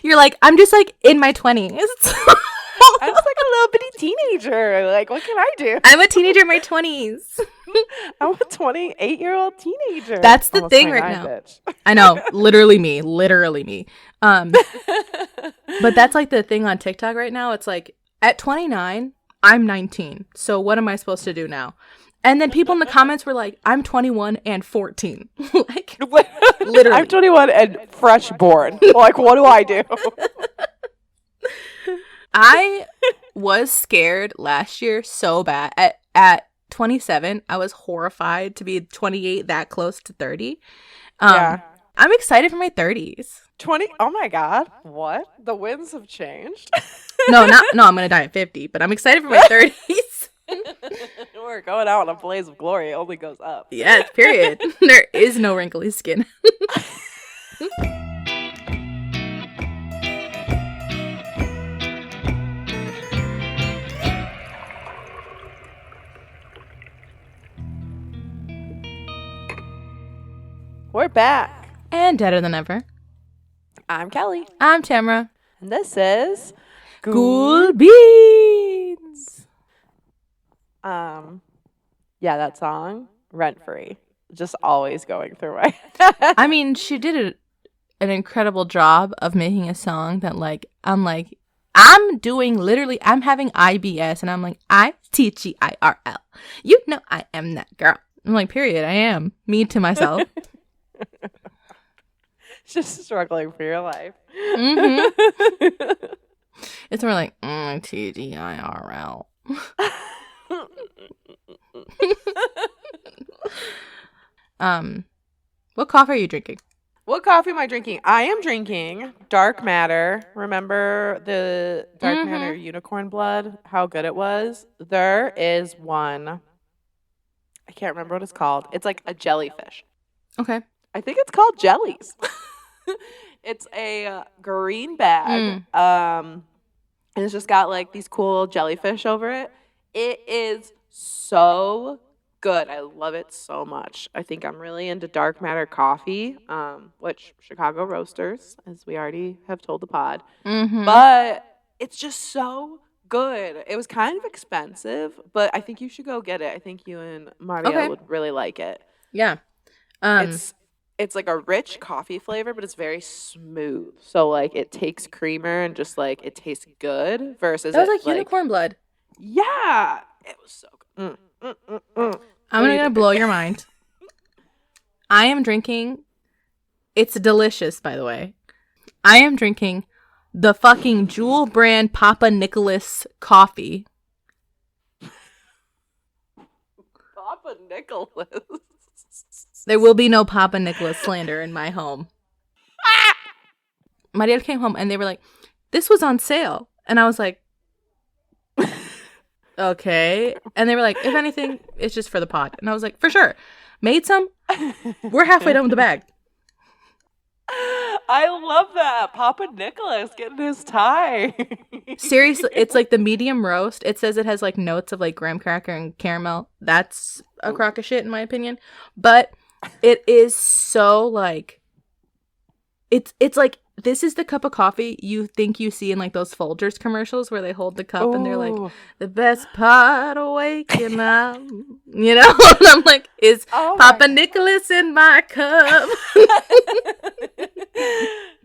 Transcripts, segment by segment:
You're like, I'm just like in my 20s. I'm just like a little bitty teenager. Like, what can I do? I'm a teenager in my 20s. I'm a 28-year-old teenager. That's the Almost thing 29, right now. Bitch. I know, literally me. But that's like the thing on TikTok right now. It's like at 29, I'm 19. So what am I supposed to do now? And then people in the comments were like, I'm 21 and 14. Like, literally. I'm 21 and fresh born. Like, what do I do? I was scared last year so bad. At 27, I was horrified to be 28 that close to 30. Yeah. I'm excited for my 30s. 20? Oh my God. What? The winds have changed? No, I'm going to die at 50, but I'm excited for my 30s. We're going out in a blaze of glory. It only goes up. Yes, period. There is no wrinkly skin. We're back. And deader than ever. I'm Kelly. I'm Tamara. And this is Ghoul Beans. Yeah, that song, Rent Free, just always going through my I mean, she did an incredible job of making a song that I'm having IBS and I'm like, I'm TGIRL. You know I am that girl. I'm like, period, I am. Me to myself. Just struggling for your life. Mm-hmm. It's more like, TGIRL. What coffee are you drinking? What coffee am I drinking? I am drinking Dark Matter. Remember the Dark Matter unicorn blood? How good it was? There is one. I can't remember what it's called. It's like a jellyfish. Okay. I think it's called Jellies. It's a green bag. And it's just got like these cool jellyfish over it. It is so good. I love it so much. I think I'm really into Dark Matter coffee, which Chicago roasters, as we already have told the pod. Mm-hmm. But it's just so good. It was kind of expensive, but I think you should go get it. I think you and Maria would really like it. Yeah. It's like a rich coffee flavor, but it's very smooth. So like it takes creamer and just like it tastes good versus that was like unicorn blood. Yeah, it was so good. I'm gonna blow your mind. I am drinking. It's delicious, by the way. I am drinking the fucking Jewel brand Papa Nicholas coffee. Papa Nicholas. There will be no Papa Nicholas slander in my home. My dad came home and they were like, this was on sale. And I was like, okay. And they were like, if anything, it's just for the pod. And I was like, for sure. Made some. We're halfway done with the bag. I love that. Papa Nicholas getting his tie. Seriously, it's like the medium roast. It says it has like notes of like graham cracker and caramel. That's a crock of shit in my opinion. But it is so like, it's like, this is the cup of coffee you think you see in like those Folgers commercials where they hold the cup and they're like, the best part of waking up, you know? And I'm like, is Papa Nicholas in my cup?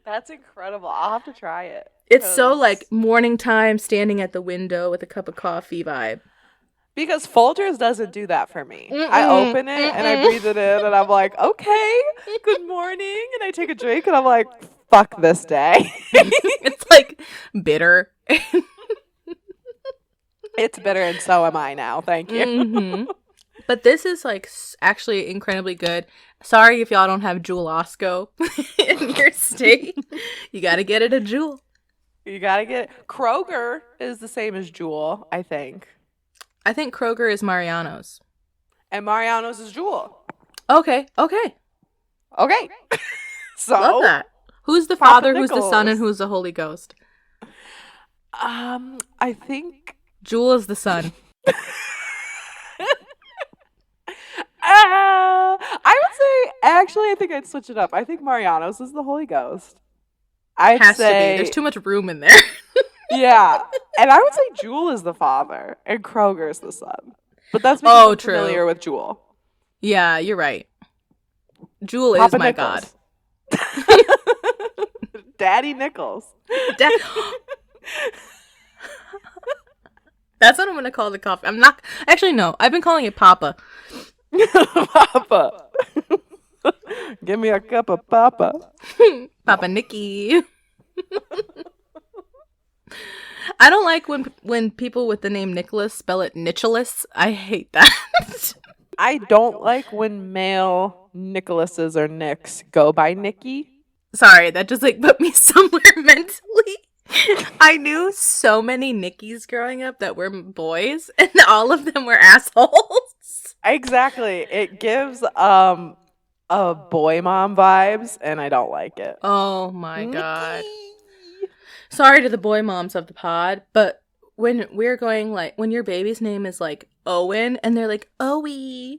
That's incredible. I'll have to try it. It's so like morning time, standing at the window with a cup of coffee vibe. Because Folgers doesn't do that for me. I open it and I breathe it in and I'm like, okay, good morning. And I take a drink and I'm like, fuck this day. It's like bitter. It's bitter and so am I now. Thank you. Mm-hmm. But this is like actually incredibly good. Sorry if y'all don't have Jewel Osco in your state. You got to get it at Jewel. You got to get it. Kroger is the same as Jewel, I think. I think Kroger is Mariano's. And Mariano's is Jewel. Okay. So love that. Who's the Father, who's the Son, and who's the Holy Ghost? I think Jewel is the Son. I would say, actually, I think I'd switch it up. I think Mariano's is the Holy Ghost. I'd Has to say be. There's too much room in there. yeah, and I would say Jewel is the father and Kroger's the son. But that's because I'm familiar with Jewel. Yeah, you're right. Jewel is Papa my Nichols. god. Daddy Nichols. That's what I'm gonna call the coffee. I'm not actually no. I've been calling it Papa. Papa. Give me a cup of Papa. Papa Nicky. I don't like when people with the name Nicholas spell it Nicholas. I hate that. I don't like when male Nicholases or Nicks go by Nikki. Sorry, that just like put me somewhere mentally. I knew so many Nickies growing up that were boys, and all of them were assholes. Exactly. It gives a boy mom vibes, and I don't like it. Oh my god. Sorry to the boy moms of the pod, but when we're going like when your baby's name is like Owen and they're like Owie,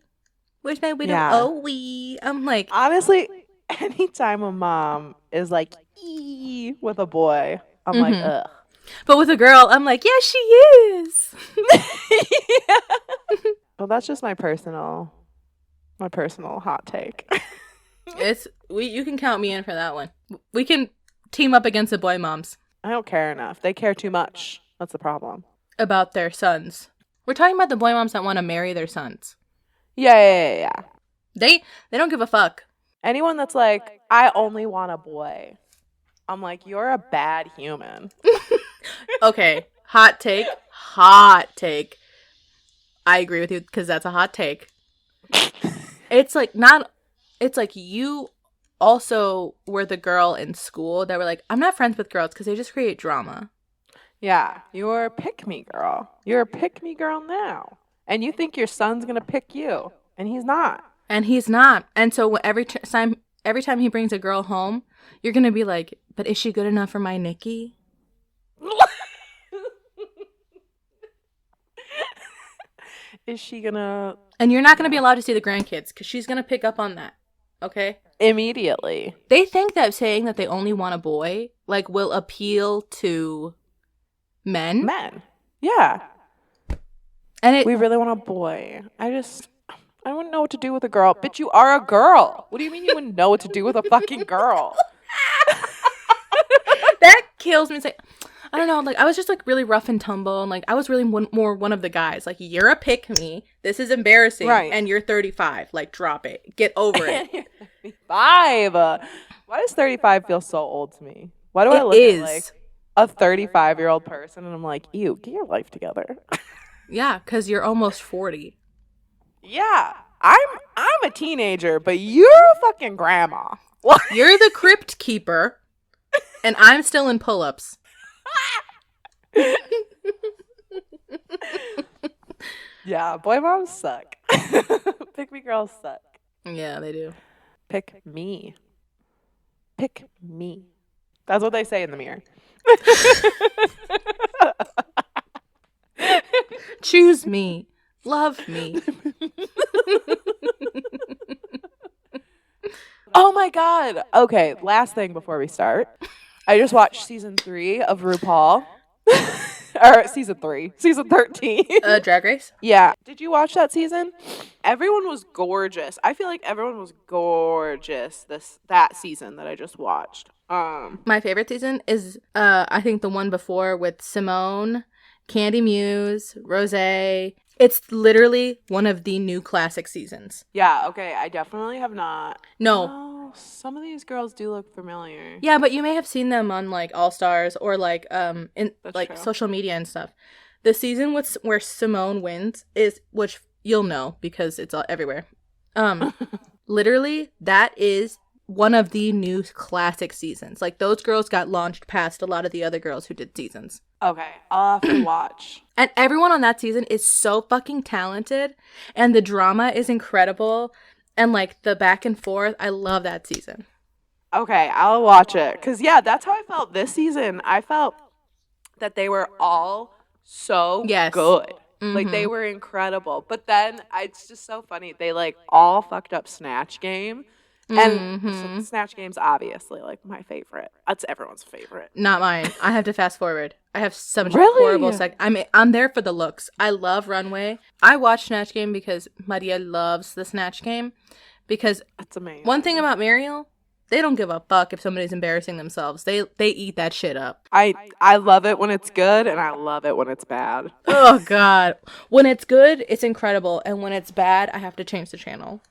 wish I would have Owie. I'm like, honestly, anytime a mom is like E with a boy, I'm like, ugh. But with a girl, I'm like, yeah, she is. Yeah. Well, that's just my personal hot take. You can count me in for that one. We can team up against the boy moms. I don't care enough. They care too much. That's the problem. About their sons. We're talking about the boy moms that want to marry their sons. Yeah. They don't give a fuck. Anyone that's like, I only want a boy. I'm like, you're a bad human. Okay, hot take. I agree with you because that's a hot take. It's like you also were the girl in school that were like, I'm not friends with girls because they just create drama. Yeah, you're a pick-me girl. You're a pick-me girl now. And you think your son's going to pick you. And he's not. And so every time he brings a girl home, you're going to be like, but is she good enough for my Nikki? Is she going to... And you're not going to be allowed to see the grandkids because she's going to pick up on that. Okay? Immediately. They think that saying that they only want a boy, like, will appeal to men. Yeah. And we really want a boy. I wouldn't know what to do with a girl. Bitch, you are a girl. What do you mean you wouldn't know what to do with a fucking girl? That kills me. It's like, I don't know. Like, I was just like really rough and tumble, and like I was really more one of the guys. Like, you're a pick me. This is embarrassing, right? And you're 35. Like, drop it. Get over it. 35. Why does 35 feel so old to me? Why do I look at like a 35-year-old person and I'm like, ew, get your life together? Yeah, because you're almost 40. Yeah, I'm a teenager, but you're a fucking grandma. You're the crypt keeper, and I'm still in pull-ups. Yeah, boy moms suck. Pick me girls suck. Yeah, they do. Pick me. That's what they say in the mirror. Choose me. Love me. Oh my god. Okay, last thing before we start. I just watched season 3 of RuPaul. Or season 13. Drag Race? Yeah. Did you watch that season? Everyone was gorgeous. I feel like everyone was gorgeous that season that I just watched. My favorite season is I think the one before with Simone, Candy Muse, Rosé. It's literally one of the new classic seasons. Yeah, okay. I definitely have not. No. Oh, some of these girls do look familiar. Yeah, but you may have seen them on like All Stars or like in That's like true. Social media and stuff. The season where Simone wins is, which you'll know because it's all everywhere. Literally, that is one of the new classic seasons. Like, those girls got launched past a lot of the other girls who did seasons. Okay, I'll have to watch. And everyone on that season is so fucking talented, and the drama is incredible, and like the back and forth. I love that season. Okay, I'll watch it. Because, yeah, that's how I felt this season. I felt that they were all so good. Mm-hmm. Like, they were incredible. But then, it's just so funny. They, like, all fucked up Snatch Game. And Snatch Game's obviously like my favorite. That's everyone's favorite. Not mine. I have to fast forward. I have so much Really? horrible I'm there for the looks. I love Runway. I watch Snatch Game because Maria loves the Snatch Game. Because that's amazing. One thing about Muriel, they don't give a fuck if somebody's embarrassing themselves. They eat that shit up. I love it when it's good, and I love it when it's bad. Oh, God. When it's good, it's incredible. And when it's bad, I have to change the channel.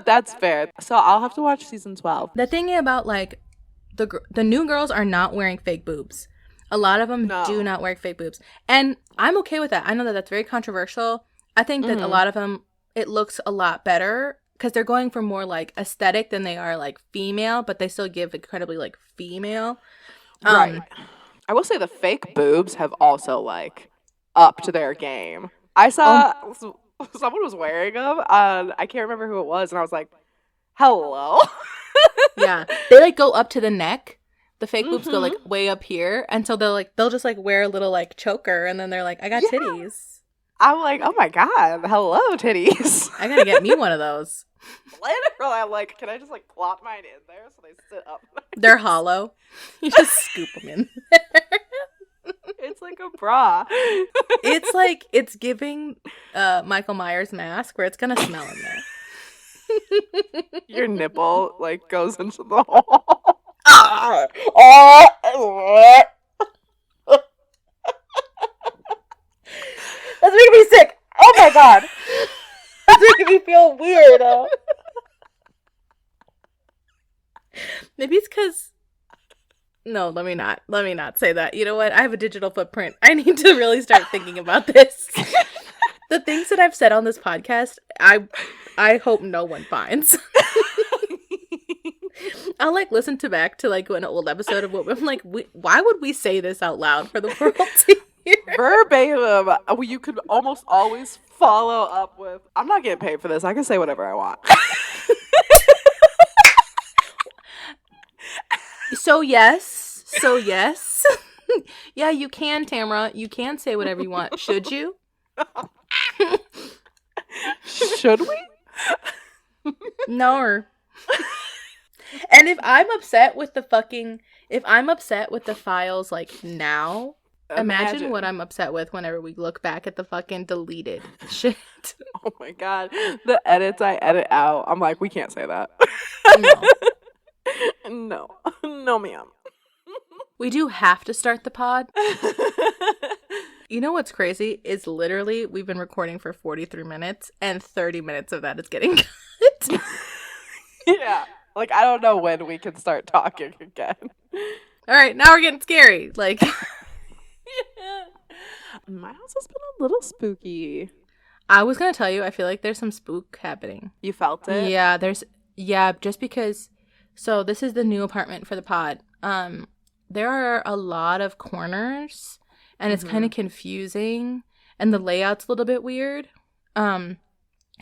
That's fair. So I'll have to watch season 12. The thing about, like, the new girls are not wearing fake boobs. A lot of them do not wear fake boobs. And I'm okay with that. I know that that's very controversial. I think that a lot of them, it looks a lot better. Because they're going for more, like, aesthetic than they are, like, female. But they still give incredibly, like, female. Right. I will say the fake boobs have also, like, upped their game. I saw someone was wearing them. I can't remember who it was. And I was like, hello? Yeah. They, like, go up to the neck. The fake boobs go, like, way up here. And so they'll just, like, wear a little, like, choker. And then they're like, I got titties. I'm like, oh, my God. Hello, titties. I got to get me one of those. Literally, I'm like, can I just like plop mine in there so they sit up? They're hollow. You just scoop them in there. It's like a bra. It's giving Michael Myers mask where it's gonna smell in there. Your nipple like goes into the hole. That's making me sick. Oh my God. That's making me feel weird. Maybe it's because... No, let me not say that. You know what? I have a digital footprint. I need to really start thinking about this. The things that I've said on this podcast, I hope no one finds. I'll like listen back to like an old episode of what I'm like, why would we say this out loud for the world to hear? Verbatim. You could almost always follow up with, I'm not getting paid for this. I can say whatever I want. So yes. Yeah, you can, Tamara. You can say whatever you want. Should you? Should we? No. And if I'm upset with the files like now, imagine what I'm upset with whenever we look back at the fucking deleted shit. Oh my God. The edits I edit out, I'm like, we can't say that. No. No, ma'am. We do have to start the pod. You know what's crazy is literally we've been recording for 43 minutes and 30 minutes of that is getting cut. Yeah. Like, I don't know when we can start talking again. All right, now we're getting scary. Like, my house has been a little spooky. I was going to tell you, I feel like there's some spook happening. You felt it? Yeah, just because. So this is the new apartment for the pod. There are a lot of corners, and it's kind of confusing, and the layout's a little bit weird.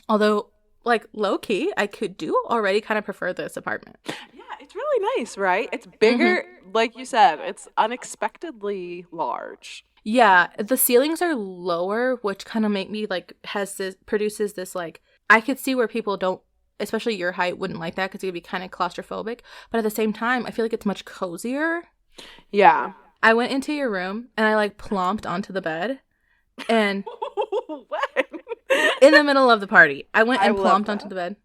Although, like, low-key, I do already kind of prefer this apartment. Yeah, it's really nice, right? It's bigger, like you said. It's unexpectedly large. Yeah, the ceilings are lower, which kind of make me, like, produces this, like, I could see where people don't, especially your height, wouldn't like that because you'd be kind of claustrophobic. But at the same time, I feel like it's much cozier. Yeah. I went into your room and I like plomped onto the bed and what? In the middle of the party, I went and plomped onto the bed.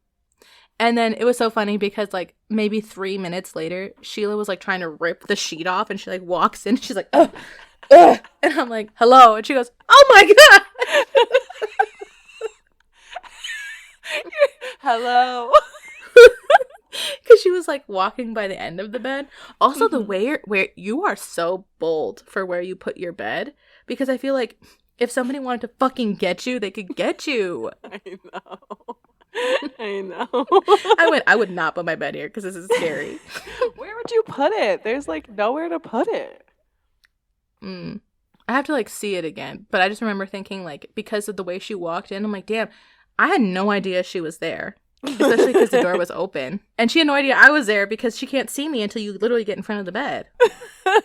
And then it was so funny because like maybe 3 minutes later, Sheila was like trying to rip the sheet off and she like walks in and she's like, ugh. And I'm like, hello. And she goes, oh my God. Hello. Because she was like walking by the end of the bed. Also, the way where you are so bold for where you put your bed. Because I feel like if somebody wanted to fucking get you, they could get you. I know. I would not put my bed here because this is scary. Where would you put it? There's like nowhere to put it. I have to like see it again. But I just remember thinking like because of the way she walked in, I'm like, damn, I had no idea she was there. Especially because the door was open. And she had no idea I was there because she can't see me until you literally get in front of the bed.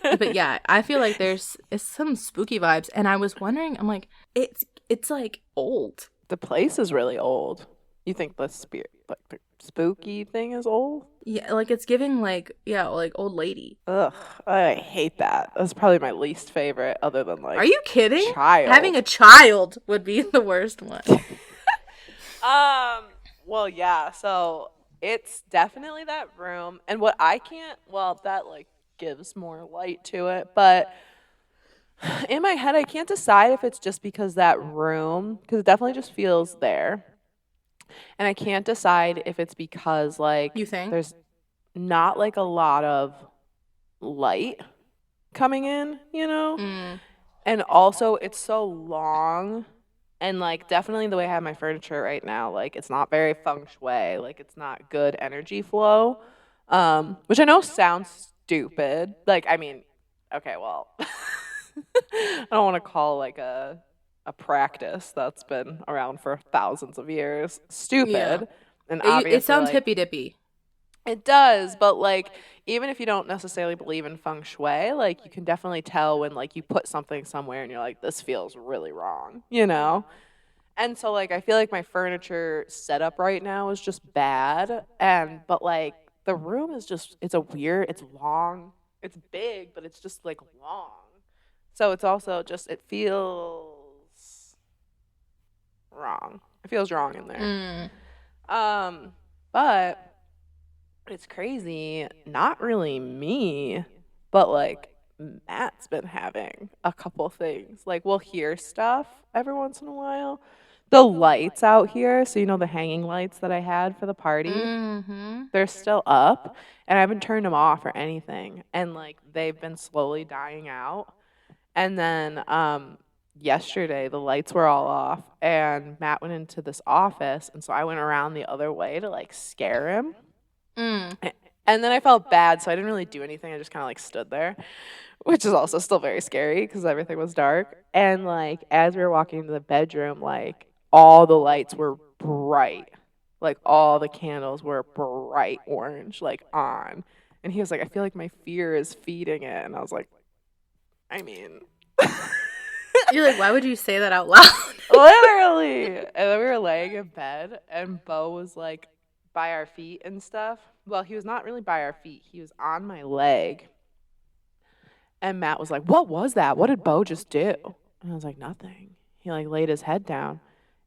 But yeah, I feel like it's some spooky vibes. And I was wondering, I'm like, it's like old. The place is really old. You think the spirit, like spooky thing is old. Yeah, like it's giving like like old lady. Ugh, I hate that. That's probably my least favorite, other than like. Are you kidding? Child. Having a child would be the worst one. Well, yeah. So it's definitely that room, and what I can't. Well, that like gives more light to it, but in my head, I can't decide if it's just because that room, because it definitely just feels there. And I can't decide if it's because like You think? there's not like a lot of light coming in, you know? Mm. And also it's so long, and like definitely the way I have my furniture right now, like it's not very feng shui, like it's not good energy flow. Which I know sounds stupid. Like I mean, okay, well, I don't want to call like a practice that's been around for thousands of years stupid. Yeah. And obviously It sounds like, hippy dippy. it does, but like even if you don't necessarily believe in feng shui, like you can definitely tell when like you put something somewhere and you're like, this feels really wrong, you know? And so like I feel like my furniture setup right now is just bad. But like the room is just it's long, it's big, but it's just like long. So it's also just it feels wrong. It feels wrong in there. But it's crazy, not really me, but like Matt's been having a couple things. Like we'll hear stuff every once in a while. The lights out here, so you know the hanging lights that I had for the party, they're still up, and I haven't turned them off or anything. And like they've been slowly dying out. And then yesterday the lights were all off, and Matt went into this office, and so I went around the other way to like scare him. And then I felt bad, so I didn't really do anything. I just kind of like stood there, which is also still very scary because everything was dark. And like as we were walking into the bedroom, like all the lights were bright, like all the candles were bright orange, like on. And he was like, I feel like my fear is feeding it. And I was like, I mean, you're like, why would you say that out loud? Literally. And then we were laying in bed, and Bo was like by our feet and stuff. Well, he was not really by our feet. He was on my leg. And Matt was like, what was that? What did Bo just do? And I was like, nothing. He like laid his head down.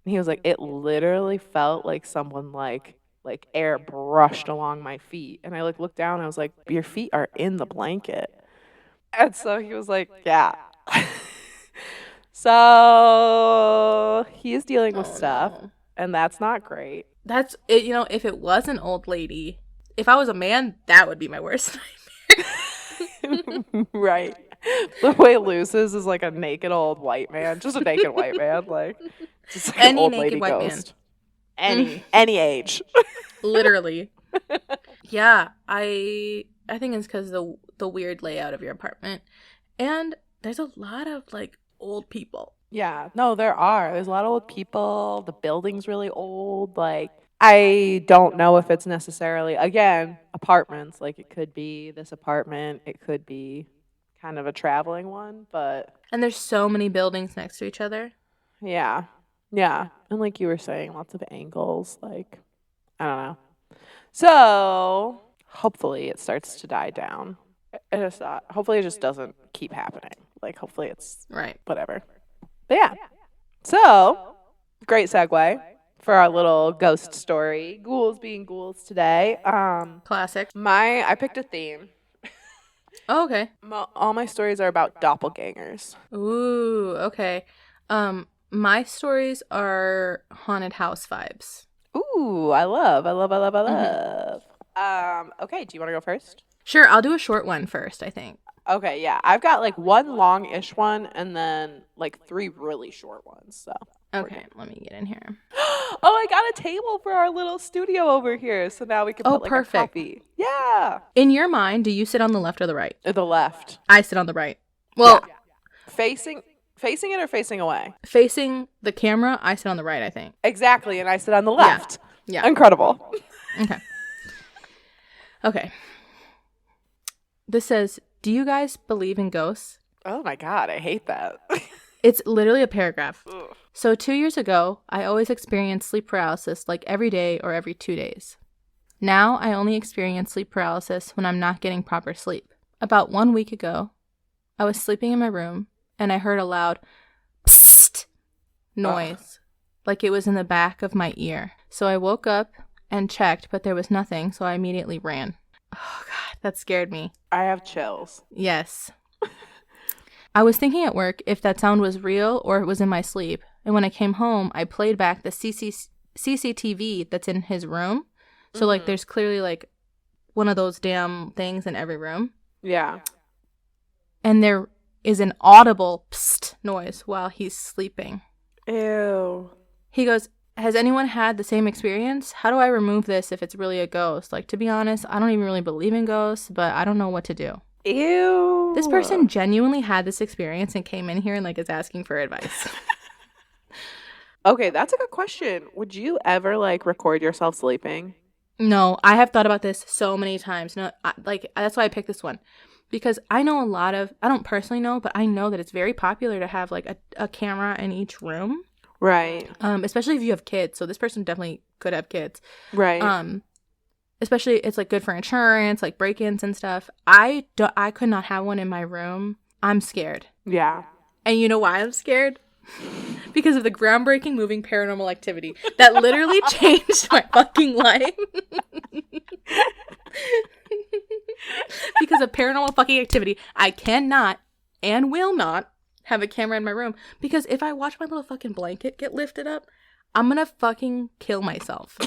And he was like, it literally felt like someone like air brushed along my feet. And I like looked down and I was like, your feet are in the blanket. And so he was like, yeah. So he's dealing with stuff, no. And that's not great. That's it. You know, if it was an old lady, if I was a man, that would be my worst nightmare. Right. The way Luce is like a naked old white man, just a naked white man, like just like Any an old naked lady white ghost. Any age. Literally. Yeah, I think it's because the weird layout of your apartment, and there's a lot of like old people. Yeah, no, there's a lot of old people. The building's really old. Like I don't know if it's necessarily again apartments. Like it could be this apartment, it could be kind of a traveling one, but And there's so many buildings next to each other. yeah, and like you were saying, lots of angles. Like I don't know. So hopefully it starts to die down. Hopefully it just doesn't keep happening. Like hopefully it's Right. whatever. But yeah. So great segue for our little ghost story. Ghouls being ghouls today. Classic. I picked a theme. Oh, okay. All my stories are about doppelgangers. Ooh, okay. My stories are haunted house vibes. Ooh, I love. Okay, do you want to go first? Sure, I'll do a short one first, I think. Okay, yeah. I've got like one long-ish one and then like 3 really short ones. So Okay, let me get in here. Oh, I got a table for our little studio over here. So now we can put like perfect. a coffee. Yeah. In your mind, do you sit on the left or the right? The left. I sit on the right. Well, yeah. Facing it or facing away? Facing the camera, I sit on the right, I think. Exactly, and I sit on the left. Yeah. Incredible. Okay. This says, do you guys believe in ghosts? Oh my God, I hate that. It's literally a paragraph. Ugh. So 2 years ago, I always experienced sleep paralysis like every day or every 2 days. Now I only experience sleep paralysis when I'm not getting proper sleep. About 1 week ago, I was sleeping in my room and I heard a loud psst noise, like it was in the back of my ear. So I woke up and checked, but there was nothing, so I immediately ran. Oh God, that scared me. I have chills. Yes. I was thinking at work if that sound was real or it was in my sleep, and when I came home, I played back the CCTV that's in his room. So, like, there's clearly, like, one of those damn things in every room. Yeah. And there is an audible psst noise while he's sleeping. Ew. He goes, has anyone had the same experience? How do I remove this if it's really a ghost? Like, to be honest, I don't even really believe in ghosts, but I don't know what to do. Ew. This person genuinely had this experience and came in here and, like, is asking for advice. Okay, that's a good question. Would you ever, like, record yourself sleeping? No, I have thought about this so many times. No, that's why I picked this one. Because I know I don't personally know, but I know that it's very popular to have, like, a camera in each room. Right. Especially if you have kids. So this person definitely could have kids. Right. Especially it's, like, good for insurance, like, break-ins and stuff. I could not have one in my room. I'm scared. Yeah. And you know why I'm scared? Because of the groundbreaking moving paranormal activity that literally changed my fucking life. Because of paranormal fucking activity, I cannot and will not have a camera in my room. Because if I watch my little fucking blanket get lifted up, I'm gonna fucking kill myself.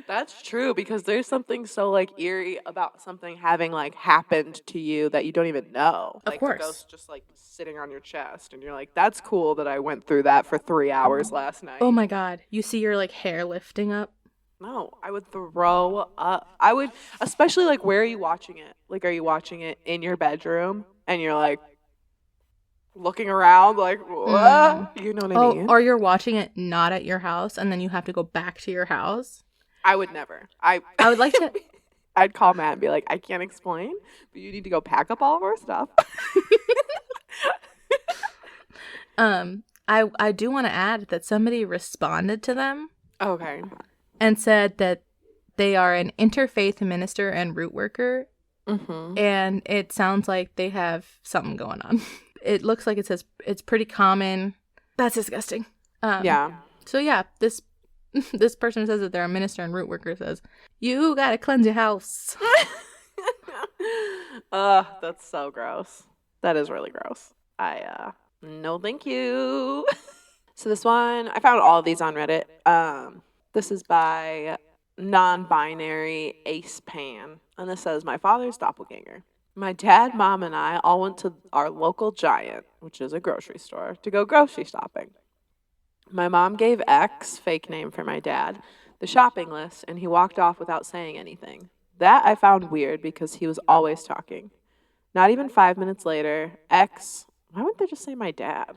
That's true, because there's something so, like, eerie about something having, like, happened to you that you don't even know. Of Like, course. the ghost just, like, sitting on your chest, and you're like, that's cool that I went through that for 3 hours last night. Oh my God. You see your, like, hair lifting up? No, I would throw up. I would, especially, like, where are you watching it? Like, are you watching it in your bedroom, and you're, like, looking around, like, what? You know what I mean? Or you're watching it not at your house, and then you have to go back to your house? I would never. I would like to... I'd call Matt and be like, I can't explain, but you need to go pack up all of our stuff. I do want to add that somebody responded to them. Okay. And said that they are an interfaith minister and root worker. Mm-hmm. And it sounds like they have something going on. It looks like it says it's pretty common. That's disgusting. Yeah. So yeah, this person says that they're a minister and root worker says, you gotta cleanse your house. That's so gross. That is really gross. No thank you. So this one, I found all of these on Reddit. This is by non-binary Ace Pan. And this says, my father's doppelganger. My dad, mom, and I all went to our local Giant, which is a grocery store, to go grocery shopping. My mom gave X, fake name for my dad, the shopping list, and he walked off without saying anything. That I found weird because he was always talking. Not even 5 minutes later, X... Why wouldn't they just say my dad?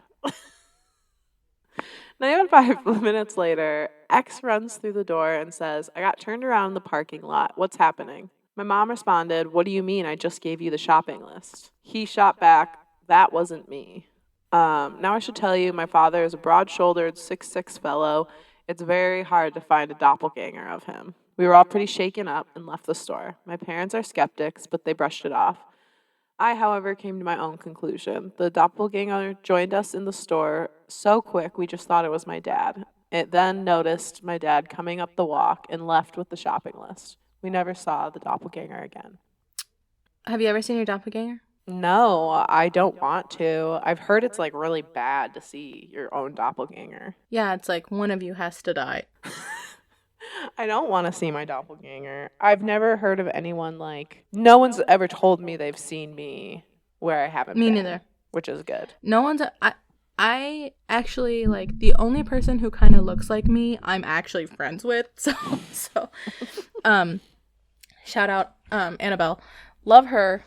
Not even 5 minutes later, X runs through the door and says, I got turned around in the parking lot. What's happening? My mom responded, what do you mean? I just gave you the shopping list. He shot back, that wasn't me. Now I should tell you, my father is a broad-shouldered 6'6" fellow. It's very hard to find a doppelganger of him. We were all pretty shaken up and left the store. My parents are skeptics, but they brushed it off. I, however, came to my own conclusion. The doppelganger joined us in the store so quick we just thought it was my dad. It then noticed my dad coming up the walk and left with the shopping list. We never saw the doppelganger again. Have you ever seen your doppelganger? No, I don't want to. I've heard it's, like, really bad to see your own doppelganger. Yeah, it's like one of you has to die. I don't want to see my doppelganger. I've never heard of anyone, like, no one's ever told me they've seen me where I haven't been. Me neither. Which is good. No one's, I actually, like, the only person who kind of looks like me, I'm actually friends with. So, shout out, Annabelle. Love her.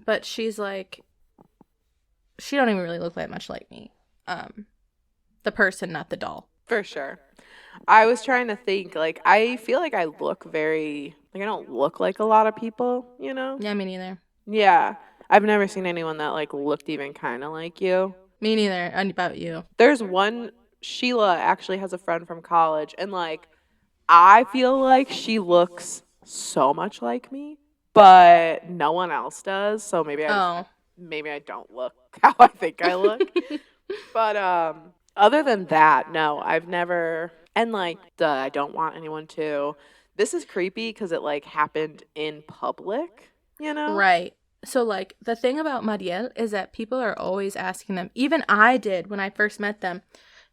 But she's like, she don't even really look that much like me. The person, not the doll. For sure. I was trying to think, like, I feel like I look very, like, I don't look like a lot of people, you know? Yeah, me neither. Yeah. I've never seen anyone that, like, looked even kind of like you. Me neither. About you. There's one, Sheila actually has a friend from college, and, like, I feel like she looks so much like me, but no one else does. So maybe I don't look how I think I look. But other than that, no, I've never. And like, I don't want anyone to. This is creepy because it like happened in public, you know? Right. So, like, the thing about Mariel is that people are always asking them, even I did when I first met them,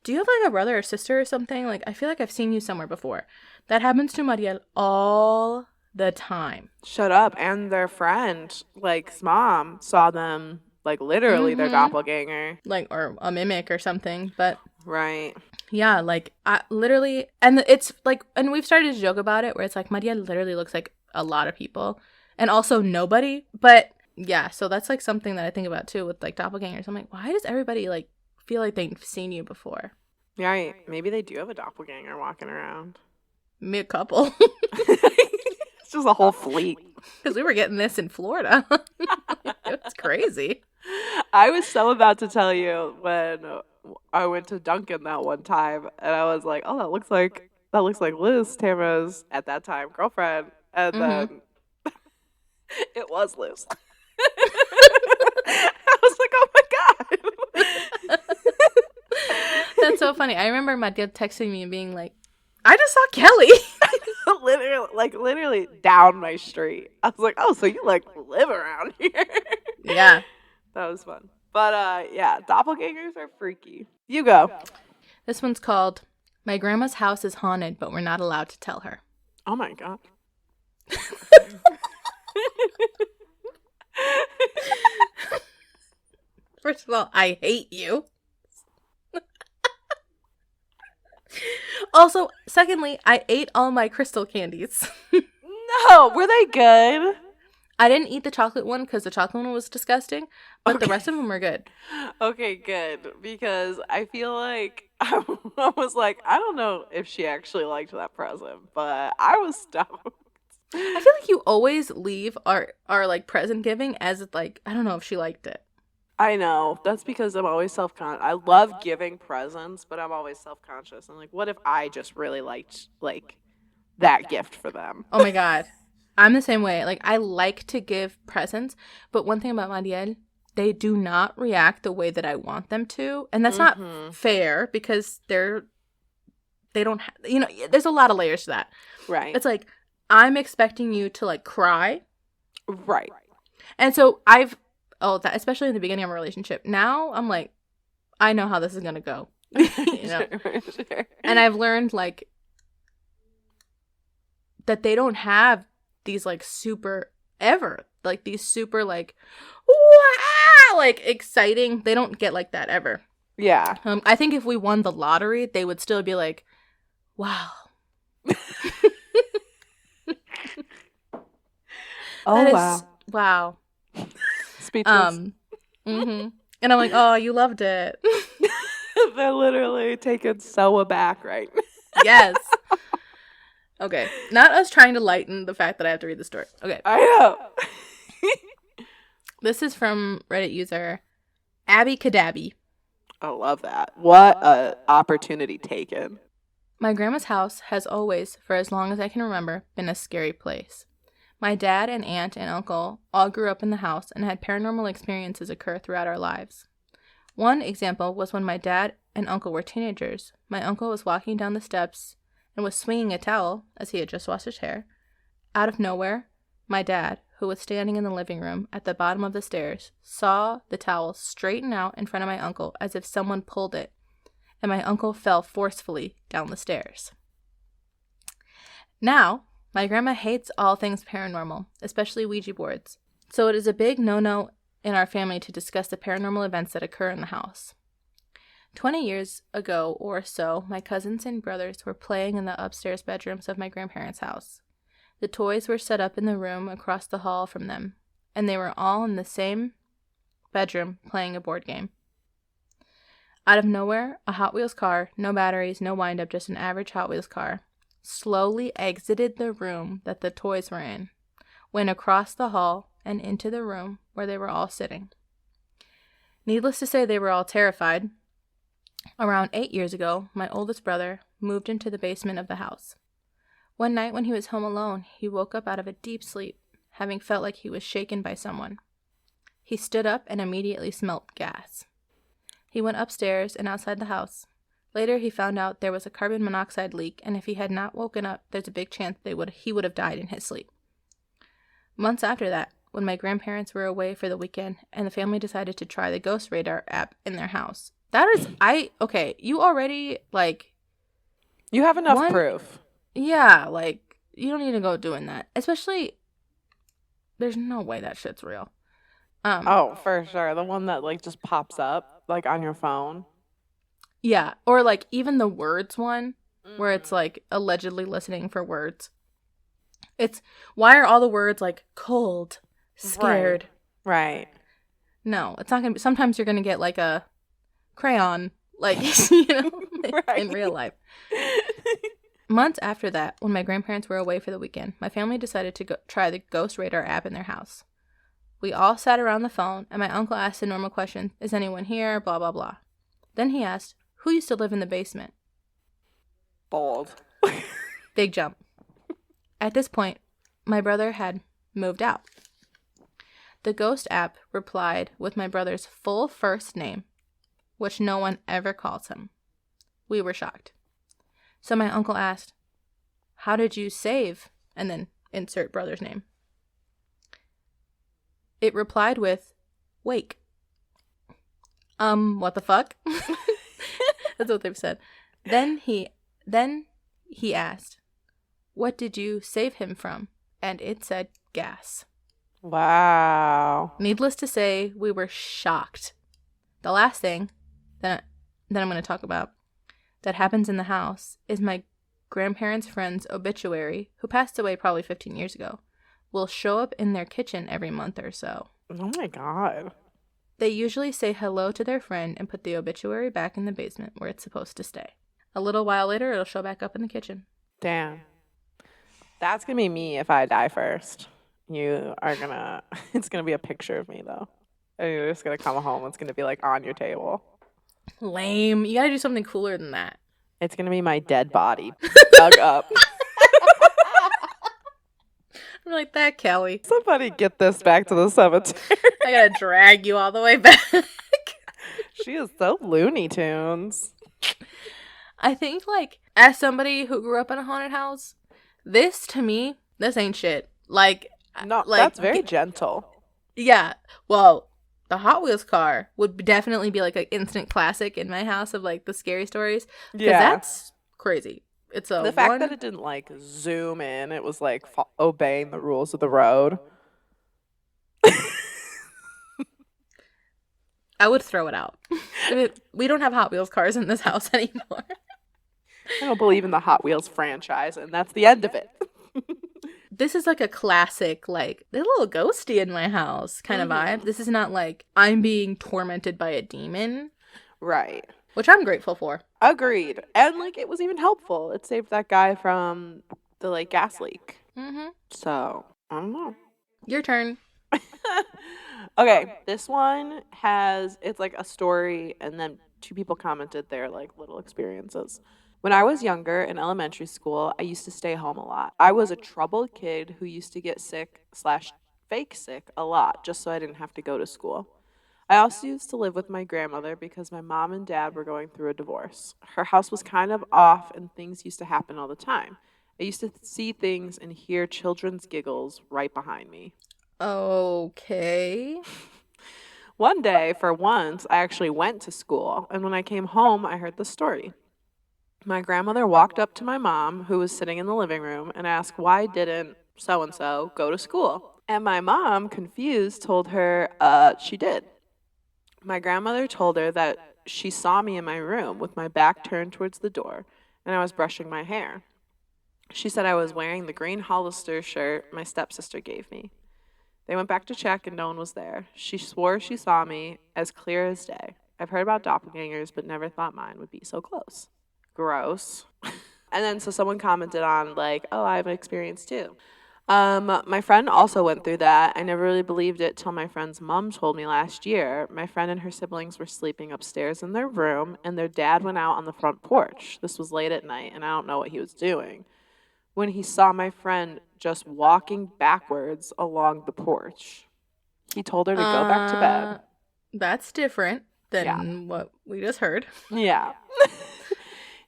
do you have, like, a brother or sister or something? Like, I feel like I've seen you somewhere before. That happens to Mariel all the time. Shut up. And their friend, like's mom, saw them, like, literally their doppelganger. Like, or a mimic or something. But, Right. yeah, like, I literally, and it's, like, and we've started to joke about it, where it's, like, Mariel literally looks like a lot of people. And also nobody. But, yeah, so that's, like, something that I think about, too, with, like, doppelgangers. I'm like, why does everybody, like, feel like they've seen you before? Right. Maybe they do have a doppelganger walking around. Me a couple. It's just a whole fleet. Because we were getting this in Florida. It's crazy. I was so about to tell you when I went to Dunkin' that one time, and I was like, "Oh, that looks like Liz, Tamara's at that time girlfriend," and then it was Liz. I was like, "Oh my god." That's so funny. I remember my dad texting me and being like, I just saw Kelly. literally down my street. I was like, oh, so you like live around here. Yeah. That was fun. But yeah, doppelgangers are freaky. You go. This one's called My Grandma's House is Haunted, but We're Not Allowed to Tell Her. Oh my god. First of all, I hate you. Also, secondly, I ate all my crystal candies. No, were they good? I didn't eat the chocolate one because the chocolate one was disgusting, but the rest of them were good. Okay, good. Because I feel like I was like, I don't know if she actually liked that present, but I was stoked. I feel like you always leave our like present giving as like, I don't know if she liked it. I know. That's because I'm always self-conscious. I love giving presents, but I'm always self-conscious. I'm like, what if I just really liked, like, that gift for them? Oh my god. I'm the same way. Like, I like to give presents, but one thing about Mariel, they do not react the way that I want them to. And that's not fair because they don't, you know, there's a lot of layers to that. Right. It's like, I'm expecting you to, like, cry. Right. And so especially in the beginning of a relationship. Now I'm like, I know how this is gonna go. You know? Sure. And I've learned like that they don't have these like super ever. Like these super like wow, like exciting. They don't get like that ever. Yeah. I think if we won the lottery, they would still be like, wow. Oh wow. Speechless. And I'm like, oh, you loved it. They're literally taken so aback right now. Yes. Okay. Not us trying to lighten the fact that I have to read the story. Okay. I know. This is from Reddit user Abby Kadabby. I love that. What a opportunity taken. My grandma's house has always, for as long as I can remember, been a scary place. My dad and aunt and uncle all grew up in the house and had paranormal experiences occur throughout our lives. One example was when my dad and uncle were teenagers. My uncle was walking down the steps and was swinging a towel, as he had just washed his hair. Out of nowhere, my dad, who was standing in the living room at the bottom of the stairs, saw the towel straighten out in front of my uncle as if someone pulled it, and my uncle fell forcefully down the stairs. Now, my grandma hates all things paranormal, especially Ouija boards, so it is a big no-no in our family to discuss the paranormal events that occur in the house. 20 years ago or so, my cousins and brothers were playing in the upstairs bedrooms of my grandparents' house. The toys were set up in the room across the hall from them, and they were all in the same bedroom playing a board game. Out of nowhere, a Hot Wheels car, no batteries, no wind-up, just an average Hot Wheels car, slowly exited the room that the toys were in, went across the hall, and into the room where they were all sitting. Needless to say, they were all terrified. Around 8 years ago, my oldest brother moved into the basement of the house. One night when he was home alone, he woke up out of a deep sleep, having felt like he was shaken by someone. He stood up and immediately smelt gas. He went upstairs and outside the house. Later, he found out there was a carbon monoxide leak, and if he had not woken up, there's a big chance he would have died in his sleep. Months after that, when my grandparents were away for the weekend, and the family decided to try the Ghost Radar app in their house. Okay, you already, like... You have enough proof. Yeah, like, you don't need to go doing that. Especially, there's no way that shit's real. Oh, for sure. The one that, like, just pops up, like, on your phone. Yeah, or, like, even the words one, where it's, like, allegedly listening for words. It's, why are all the words, like, cold, scared? Right. No, it's not going to be, sometimes you're going to get, like, a crayon, like, you know, in real life. Months after that, when my grandparents were away for the weekend, my family decided to try the Ghost Radar app in their house. We all sat around the phone, and my uncle asked the normal question, is anyone here, blah, blah, blah. Then he asked, who used to live in the basement? Bold. Big jump. At this point, my brother had moved out. The Ghost app replied with my brother's full first name, which no one ever calls him. We were shocked. So my uncle asked, how did you save? And then insert brother's name. It replied with, wake. What the fuck? That's what they've said. Then he asked, what did you save him from? And it said gas. Wow. Needless to say, we were shocked. The last thing that I'm going to talk about that happens in the house is my grandparents' friend's obituary, who passed away probably 15 years ago, will show up in their kitchen every month or so. Oh my God. They usually say hello to their friend and put the obituary back in the basement where it's supposed to stay. A little while later, it'll show back up in the kitchen. Damn. That's going to be me if I die first. You are going to... It's going to be a picture of me, though. And you're just going to come home. It's going to be, like, on your table. Lame. You got to do something cooler than that. It's going to be my dead body dug up. I'm like that, Kelly. Somebody get this back to the cemetery. I got to drag you all the way back. She is so Looney Tunes. I think, like, as somebody who grew up in a haunted house, this, to me, this ain't shit. Like, no, like, that's very gentle. Yeah. Well, the Hot Wheels car would definitely be, like, an instant classic in my house of, like, the scary stories. Because that's crazy. It's the fact that it didn't, like, zoom in. It was, like, obeying the rules of the road. I would throw it out. We don't have Hot Wheels cars in this house anymore. I don't believe in the Hot Wheels franchise, and that's the end of it. This is like a classic, like, there's a little ghosty in my house kind of vibe. This is not like I'm being tormented by a demon. Right. Which I'm grateful for. Agreed. And, like, it was even helpful. It saved that guy from the, like, gas leak. Mm-hmm. So, I don't know. Your turn. Okay, this one it's like a story, and then 2 people commented their, like, little experiences. When I was younger in elementary school, I used to stay home a lot. I was a troubled kid who used to get sick/fake sick a lot just so I didn't have to go to school. I also used to live with my grandmother because my mom and dad were going through a divorce. Her house was kind of off and things used to happen all the time. I used to see things and hear children's giggles right behind me. Okay. One day, for once, I actually went to school, and when I came home, I heard the story. My grandmother walked up to my mom, who was sitting in the living room, and asked why didn't so-and-so go to school. And my mom, confused, told her she did. My grandmother told her that she saw me in my room with my back turned towards the door, and I was brushing my hair. She said I was wearing the green Hollister shirt my stepsister gave me. They went back to check, and no one was there. She swore she saw me as clear as day. I've heard about doppelgangers, but never thought mine would be so close. Gross. And then so someone commented on, like, oh, I have an experience too. My friend also went through that. I never really believed it till my friend's mom told me last year. My friend and her siblings were sleeping upstairs in their room, and their dad went out on the front porch. This was late at night, and I don't know what he was doing. when he saw my friend just walking backwards along the porch. He told her to go back to bed. That's different than what we just heard. Yeah.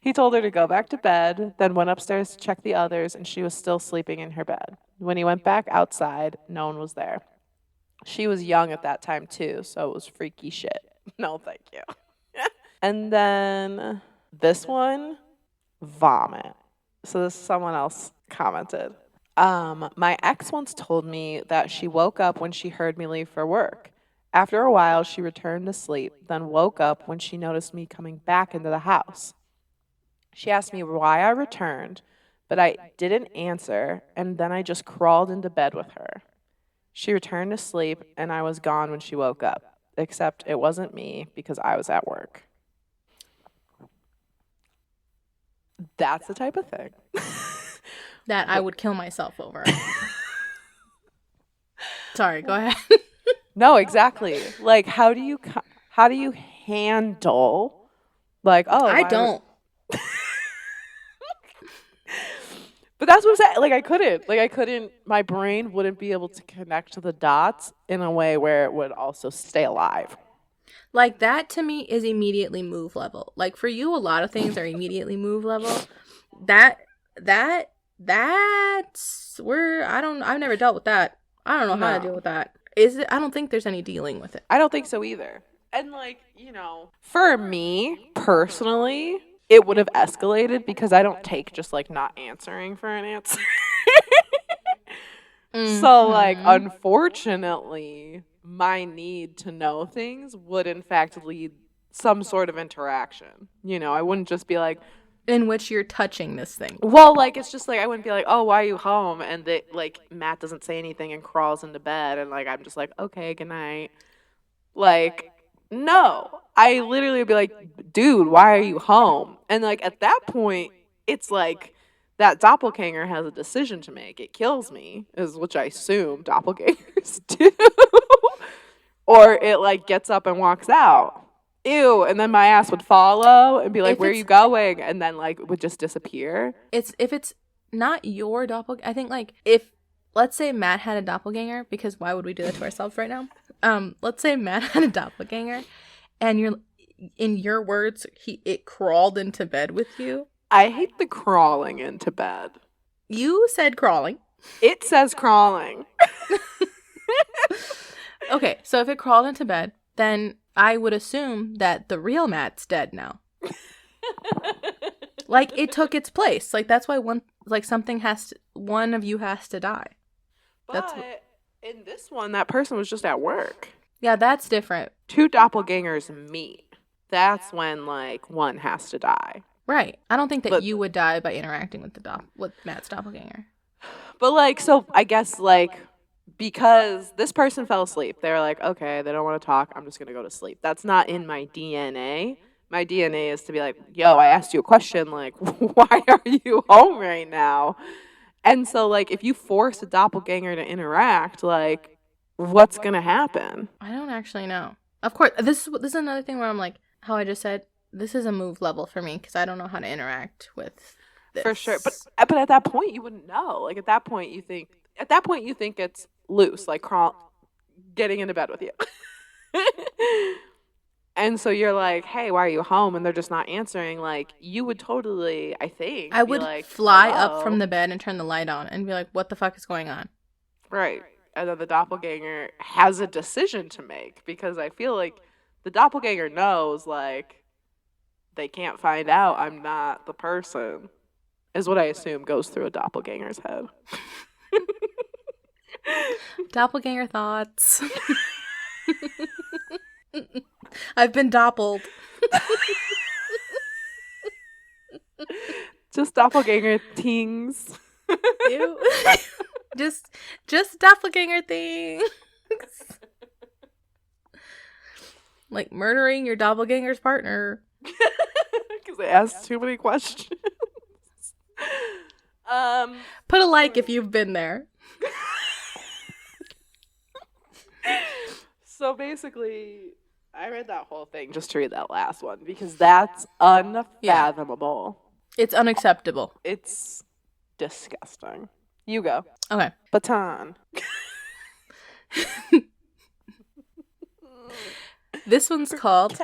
He told her to go back to bed, then went upstairs to check the others, and she was still sleeping in her bed. When he went back outside, no one was there. She was young at that time, too, so it was freaky shit. No, thank you. And then this one, vomit. So this someone else commented. My ex once told me that she woke up when she heard me leave for work. After a while, she returned to sleep, then woke up when she noticed me coming back into the house. She asked me why I returned, but I didn't answer, and then I just crawled into bed with her. She returned to sleep, and I was gone when she woke up, except it wasn't me because I was at work. That's the type of thing that I would kill myself over. Sorry, go ahead. No, exactly. Like, how do you handle, like, oh, I don't. But that's what I'm saying. Like, I couldn't, my brain wouldn't be able to connect to the dots in a way where it would also stay alive. Like, that to me is immediately move level. Like, for you, a lot of things are immediately move level. That's where I've never dealt with that. I don't know how to deal with that. I don't think there's any dealing with it. I don't think so either. And, like, you know, for me personally, it would have escalated because I don't take just, like, not answering for an answer. So, like, unfortunately, my need to know things would, in fact, lead some sort of interaction. You know, I wouldn't just be like... In which you're touching this thing. Well, like, it's just, like, I wouldn't be like, oh, why are you home? And, Matt doesn't say anything and crawls into bed. And, like, I'm just like, okay, good night. Like... No, I literally would be like, dude, why are you home? And, like, at that point, it's like that doppelganger has a decision to make. It kills me, which I assume doppelgangers do. Or it, like, gets up and walks out. Ew. And then my ass would follow and be like, where are you going? And then, like, would just disappear. If it's not your doppelganger, I think, like, if, let's say Matt had a doppelganger, because why would we do that to ourselves right now? Let's say Matt had a doppelganger, and in your words, it crawled into bed with you. I hate the crawling into bed. You said crawling. It says crawling. Okay, so if it crawled into bed, then I would assume that the real Matt's dead now. Like, it took its place. Like, that's why one of you has to die. But in this one, that person was just at work. Yeah, that's different. Two doppelgangers meet. That's when, like, one has to die. Right. I don't think that you would die by interacting with Matt's doppelganger. But, like, so I guess, like, because this person fell asleep, they were like, okay, they don't want to talk, I'm just going to go to sleep. That's not in my DNA. My DNA is to be like, yo, I asked you a question, like, why are you home right now? And so, like, if you force a doppelganger to interact, like, what's going to happen? I don't actually know. Of course, this is another thing where I'm like, how I just said, this is a move level for me because I don't know how to interact with this. For sure. But at that point, you wouldn't know. Like, at that point, you think it's loose, like, getting into bed with you. And so you're like, hey, why are you home? And they're just not answering. Like, you would totally, I think, I would like, fly up from the bed and turn the light on and be like, what the fuck is going on? Right. And then the doppelganger has a decision to make because I feel like the doppelganger knows, like, they can't find out I'm not the person, is what I assume goes through a doppelganger's head. Doppelganger thoughts. I've been doppled. Just doppelganger things. Ew. just doppelganger things. Like murdering your doppelganger's partner. Because they asked too many questions. Put a like if you've been there. So basically, I read that whole thing just to read that last one because that's unfathomable. It's unacceptable. It's disgusting. You go. Okay. Baton. This one's called...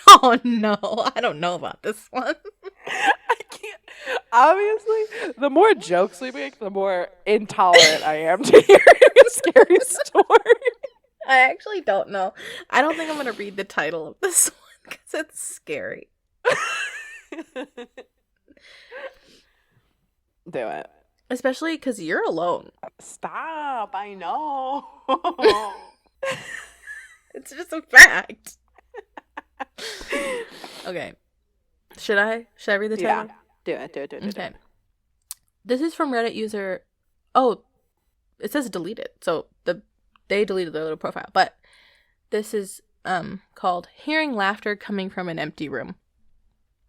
Oh, no. I don't know about this one. I can't. Obviously, the more jokes we make, the more intolerant I am to hearing a scary story. I actually don't know. I don't think I'm going to read the title of this one because it's scary. Do it. Especially because you're alone. Stop. I know. It's just a fact. Okay. Should I read the title? Yeah. Do it. Okay. This is from Reddit user... Oh, it says deleted. So they deleted their little profile. But this is called Hearing Laughter Coming from an Empty Room.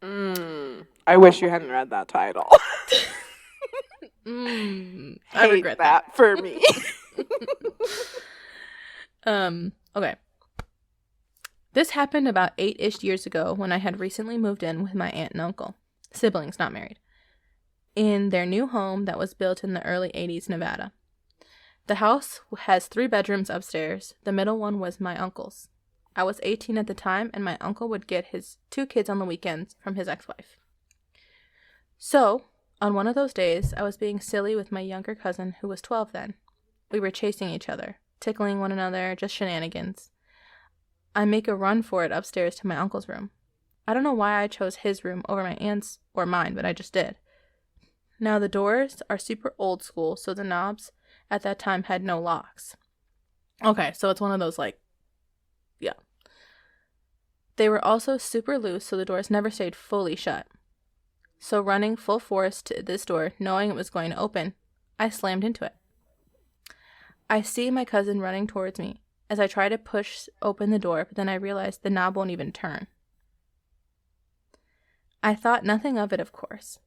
I wish you hadn't read that title. I regret that for me. Okay. This happened about 8-ish years ago when I had recently moved in with my aunt and uncle, siblings not married, in their new home that was built in the early 80s Nevada. The house has 3 bedrooms upstairs. The middle one was my uncle's. I was 18 at the time, and my uncle would get his 2 kids on the weekends from his ex-wife. So, on one of those days, I was being silly with my younger cousin, who was 12 then. We were chasing each other, tickling one another, just shenanigans. I make a run for it upstairs to my uncle's room. I don't know why I chose his room over my aunt's or mine, but I just did. Now, the doors are super old school, so the knobs at that time had no locks. Okay, so it's one of those, yeah. They were also super loose, so the doors never stayed fully shut. So running full force to this door, knowing it was going to open, I slammed into it. I see my cousin running towards me as I try to push open the door, but then I realize the knob won't even turn. I thought nothing of it, of course.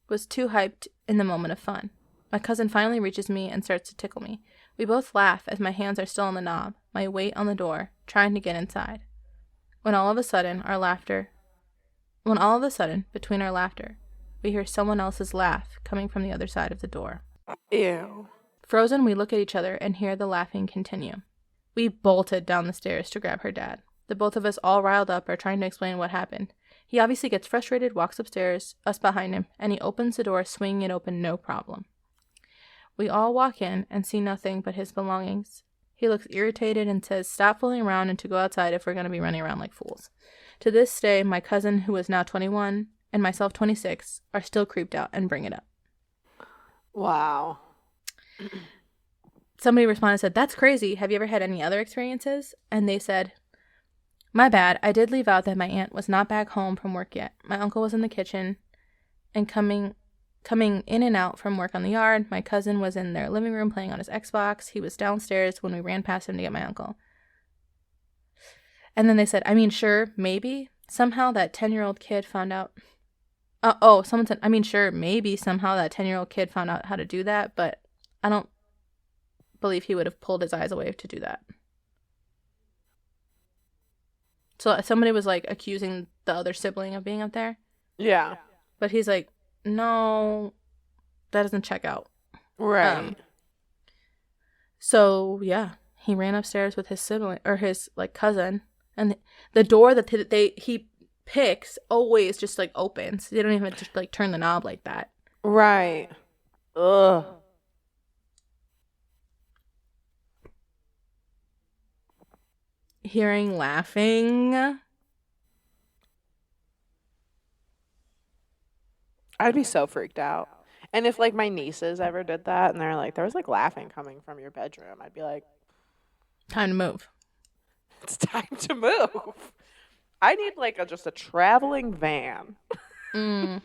Was too hyped in the moment of fun. My cousin finally reaches me and starts to tickle me. We both laugh as my hands are still on the knob, my weight on the door, trying to get inside. When all of a sudden, between our laughter, we hear someone else's laugh coming from the other side of the door. Ew. Frozen, we look at each other and hear the laughing continue. We bolted down the stairs to grab her dad. The both of us all riled up are trying to explain what happened. He obviously gets frustrated, walks upstairs, us behind him, and he opens the door, swinging it open, no problem. We all walk in and see nothing but his belongings. He looks irritated and says, "Stop fooling around and to go outside if we're going to be running around like fools." To this day, my cousin, who is now 21, and myself, 26, are still creeped out and bring it up. Wow. Somebody responded and said, "That's crazy. Have you ever had any other experiences?" And they said, "My bad. I did leave out that my aunt was not back home from work yet. My uncle was in the kitchen and coming in and out from work on the yard. My cousin was in their living room playing on his Xbox. He was downstairs when we ran past him to get my uncle." And then they said, "Sure, maybe somehow that 10-year-old kid found out." Someone said, "Sure, maybe somehow that 10-year-old kid found out how to do that, but I don't believe he would have pulled his eyes away to do that." So somebody was accusing the other sibling of being up there. Yeah. But he's like, "No, that doesn't check out." Right. So yeah, he ran upstairs with his sibling or his cousin, and the door that he picks always just opens. They don't even just turn the knob like that. Right. Ugh. Hearing laughing. I'd be so freaked out. And if my nieces ever did that and they're like, there was laughing coming from your bedroom, I'd be like, time to move. It's time to move. I need just a traveling van. I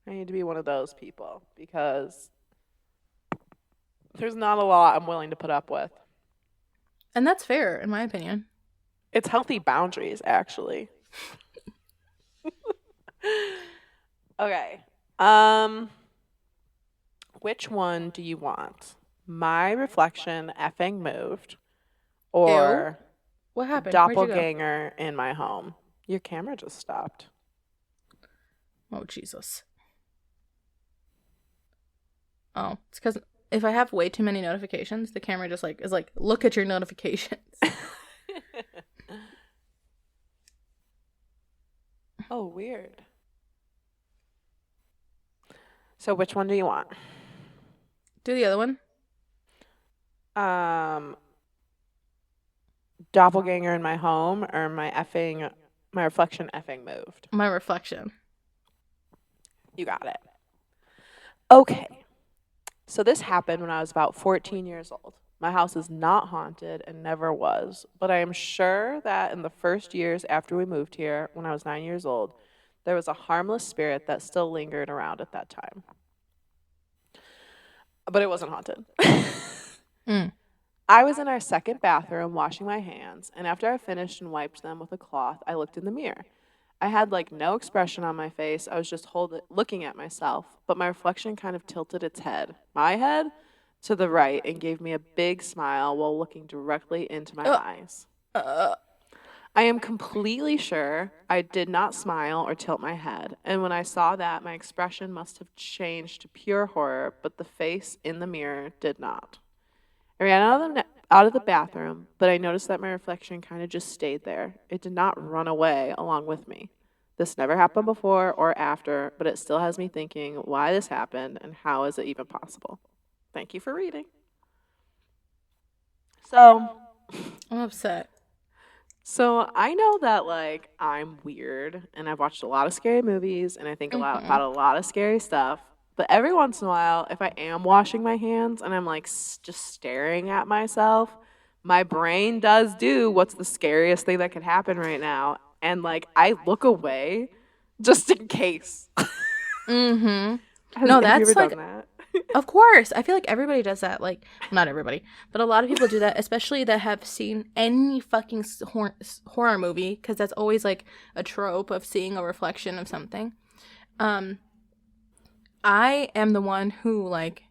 need to be one of those people because there's not a lot I'm willing to put up with. And that's fair, in my opinion. It's healthy boundaries, actually. Okay. Which one do you want? My reflection effing moved, or Ew. What happened? doppelganger in my home? Your camera just stopped. Oh, Jesus. Oh, it's because if I have way too many notifications, the camera just like is like, look at your notifications. Oh, weird. So which one do you want? Do the other one. Doppelganger in my home or my reflection effing moved. My reflection. You got it. Okay. So this happened when I was about 14 years old. My house is not haunted and never was, but I am sure that in the first years after we moved here, when I was 9 years old, there was a harmless spirit that still lingered around at that time. But it wasn't haunted. I was in our second bathroom washing my hands, and after I finished and wiped them with a cloth, I looked in the mirror. I had like no expression on my face. I was just looking at myself, but my reflection kind of tilted its head, my head, to the right and gave me a big smile while looking directly into my eyes. I am completely sure I did not smile or tilt my head, and when I saw that, my expression must have changed to pure horror, but the face in the mirror did not. I ran out of the bathroom, but I noticed that my reflection kind of just stayed there. It did not run away along with me. This never happened before or after, but it still has me thinking why this happened and how is it even possible. Thank you for reading. So, I'm upset. So I know that like I'm weird and I've watched a lot of scary movies and I think about a lot of scary stuff. But every once in a while, if I am washing my hands and I'm like just staring at myself, my brain does do what's the scariest thing that could happen right now. And like I look away just in case. No, Have that's you ever like, done that? of course. I feel like everybody does that. Like, not everybody, but a lot of people do that, especially that have seen any fucking horror movie, because that's always like a trope of seeing a reflection of something. I am the one who, like,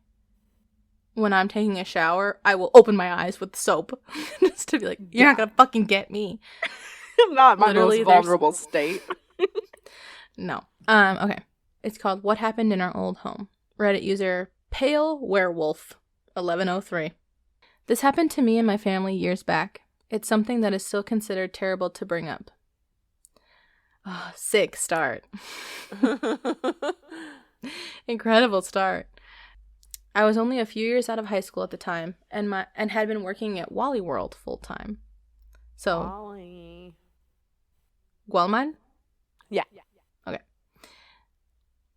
when I'm taking a shower, I will open my eyes with soap just to be like, you're not gonna fucking get me. I'm not my most vulnerable state. No. Okay. It's called What Happened in Our Old Home. Reddit user Pale Werewolf 1103. This happened to me and my family years back. It's something that is still considered terrible to bring up. Oh, sick start. Incredible start. I was only a few years out of high school at the time and had been working at Wally World full time. So Wally. Guelman? Yeah. Okay.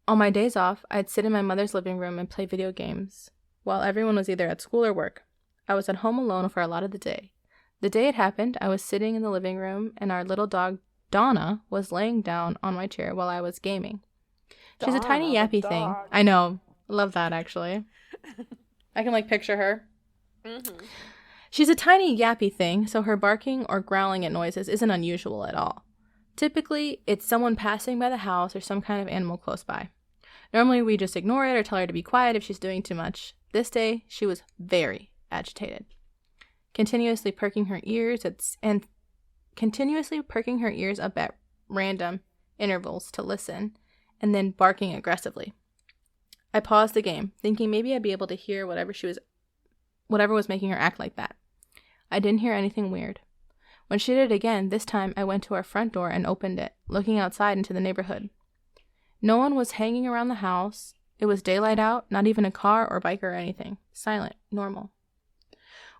On my days off, I'd sit in my mother's living room and play video games, while everyone was either at school or work. I was at home alone for a lot of the day. The day it happened, I was sitting in the living room, and our little dog, Donna, was laying down on my chair while I was gaming. She's a tiny yappy thing. I know. Love that, actually. I can, like, picture her. Mm-hmm. She's a tiny yappy thing, so her barking or growling at noises isn't unusual at all. Typically, it's someone passing by the house or some kind of animal close by. Normally, we just ignore it or tell her to be quiet if she's doing too much. This day, she was very agitated, continuously perking her ears up at random intervals to listen, and then barking aggressively. I paused the game, thinking maybe I'd be able to hear whatever was making her act like that. I didn't hear anything weird. When she did it again, this time I went to our front door and opened it, looking outside into the neighborhood. No one was hanging around the house. It was daylight out, not even a car or bike or anything. Silent, normal.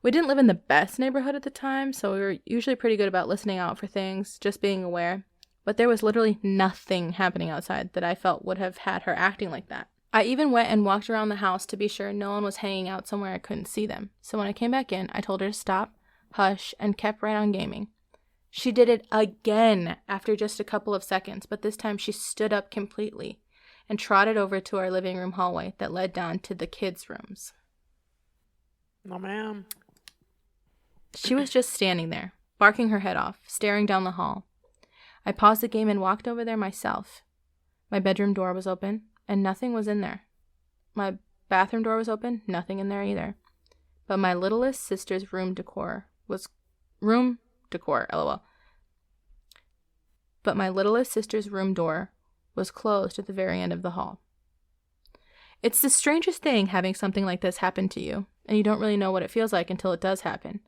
We didn't live in the best neighborhood at the time, so we were usually pretty good about listening out for things, just being aware. But there was literally nothing happening outside that I felt would have had her acting like that. I even went and walked around the house to be sure no one was hanging out somewhere I couldn't see them. So when I came back in, I told her to stop, hush, and kept right on gaming. She did it again after just a couple of seconds, but this time she stood up completely and trotted over to our living room hallway that led down to the kids' rooms. No, ma'am. She was just standing there, barking her head off, staring down the hall. I paused the game and walked over there myself. My bedroom door was open, and nothing was in there. My bathroom door was open, nothing in there either. But my littlest sister's room decor, LOL. But my littlest sister's room door was closed at the very end of the hall. It's the strangest thing having something like this happen to you, and you don't really know what it feels like until it does happen.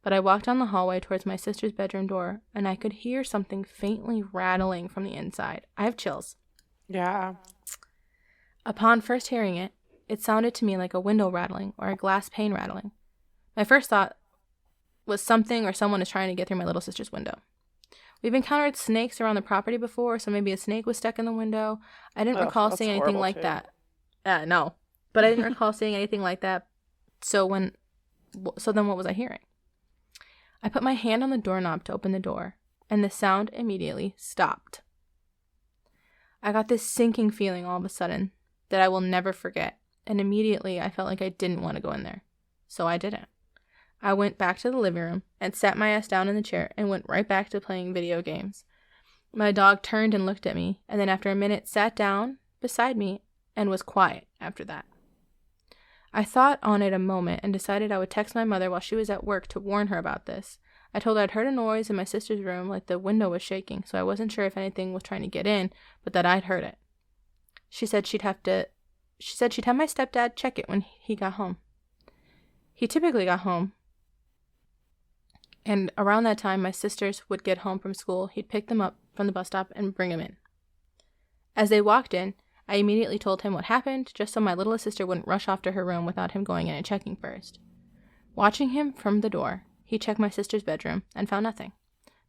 But I walked down the hallway towards my sister's bedroom door, and I could hear something faintly rattling from the inside. I have chills. Yeah. Upon first hearing it, it sounded to me like a window rattling or a glass pane rattling. My first thought was something or someone is trying to get through my little sister's window. We've encountered snakes around the property before, so maybe a snake was stuck in the window. I didn't recall seeing anything like that. No. But I didn't recall seeing anything like that. So then what was I hearing? I put my hand on the doorknob to open the door, and the sound immediately stopped. I got this sinking feeling all of a sudden that I will never forget, and immediately I felt like I didn't want to go in there. So I didn't. I went back to the living room and sat my ass down in the chair and went right back to playing video games. My dog turned and looked at me, and then after a minute sat down beside me and was quiet after that. I thought on it a moment and decided I would text my mother while she was at work to warn her about this. I told her I'd heard a noise in my sister's room, like the window was shaking, so I wasn't sure if anything was trying to get in, but that I'd heard it. She said she'd have my stepdad check it when he got home. He typically got home, and around that time my sisters would get home from school. He'd pick them up from the bus stop and bring them in. As they walked in, I immediately told him what happened, just so my littlest sister wouldn't rush off to her room without him going in and checking first. Watching him from the door, he checked my sister's bedroom and found nothing.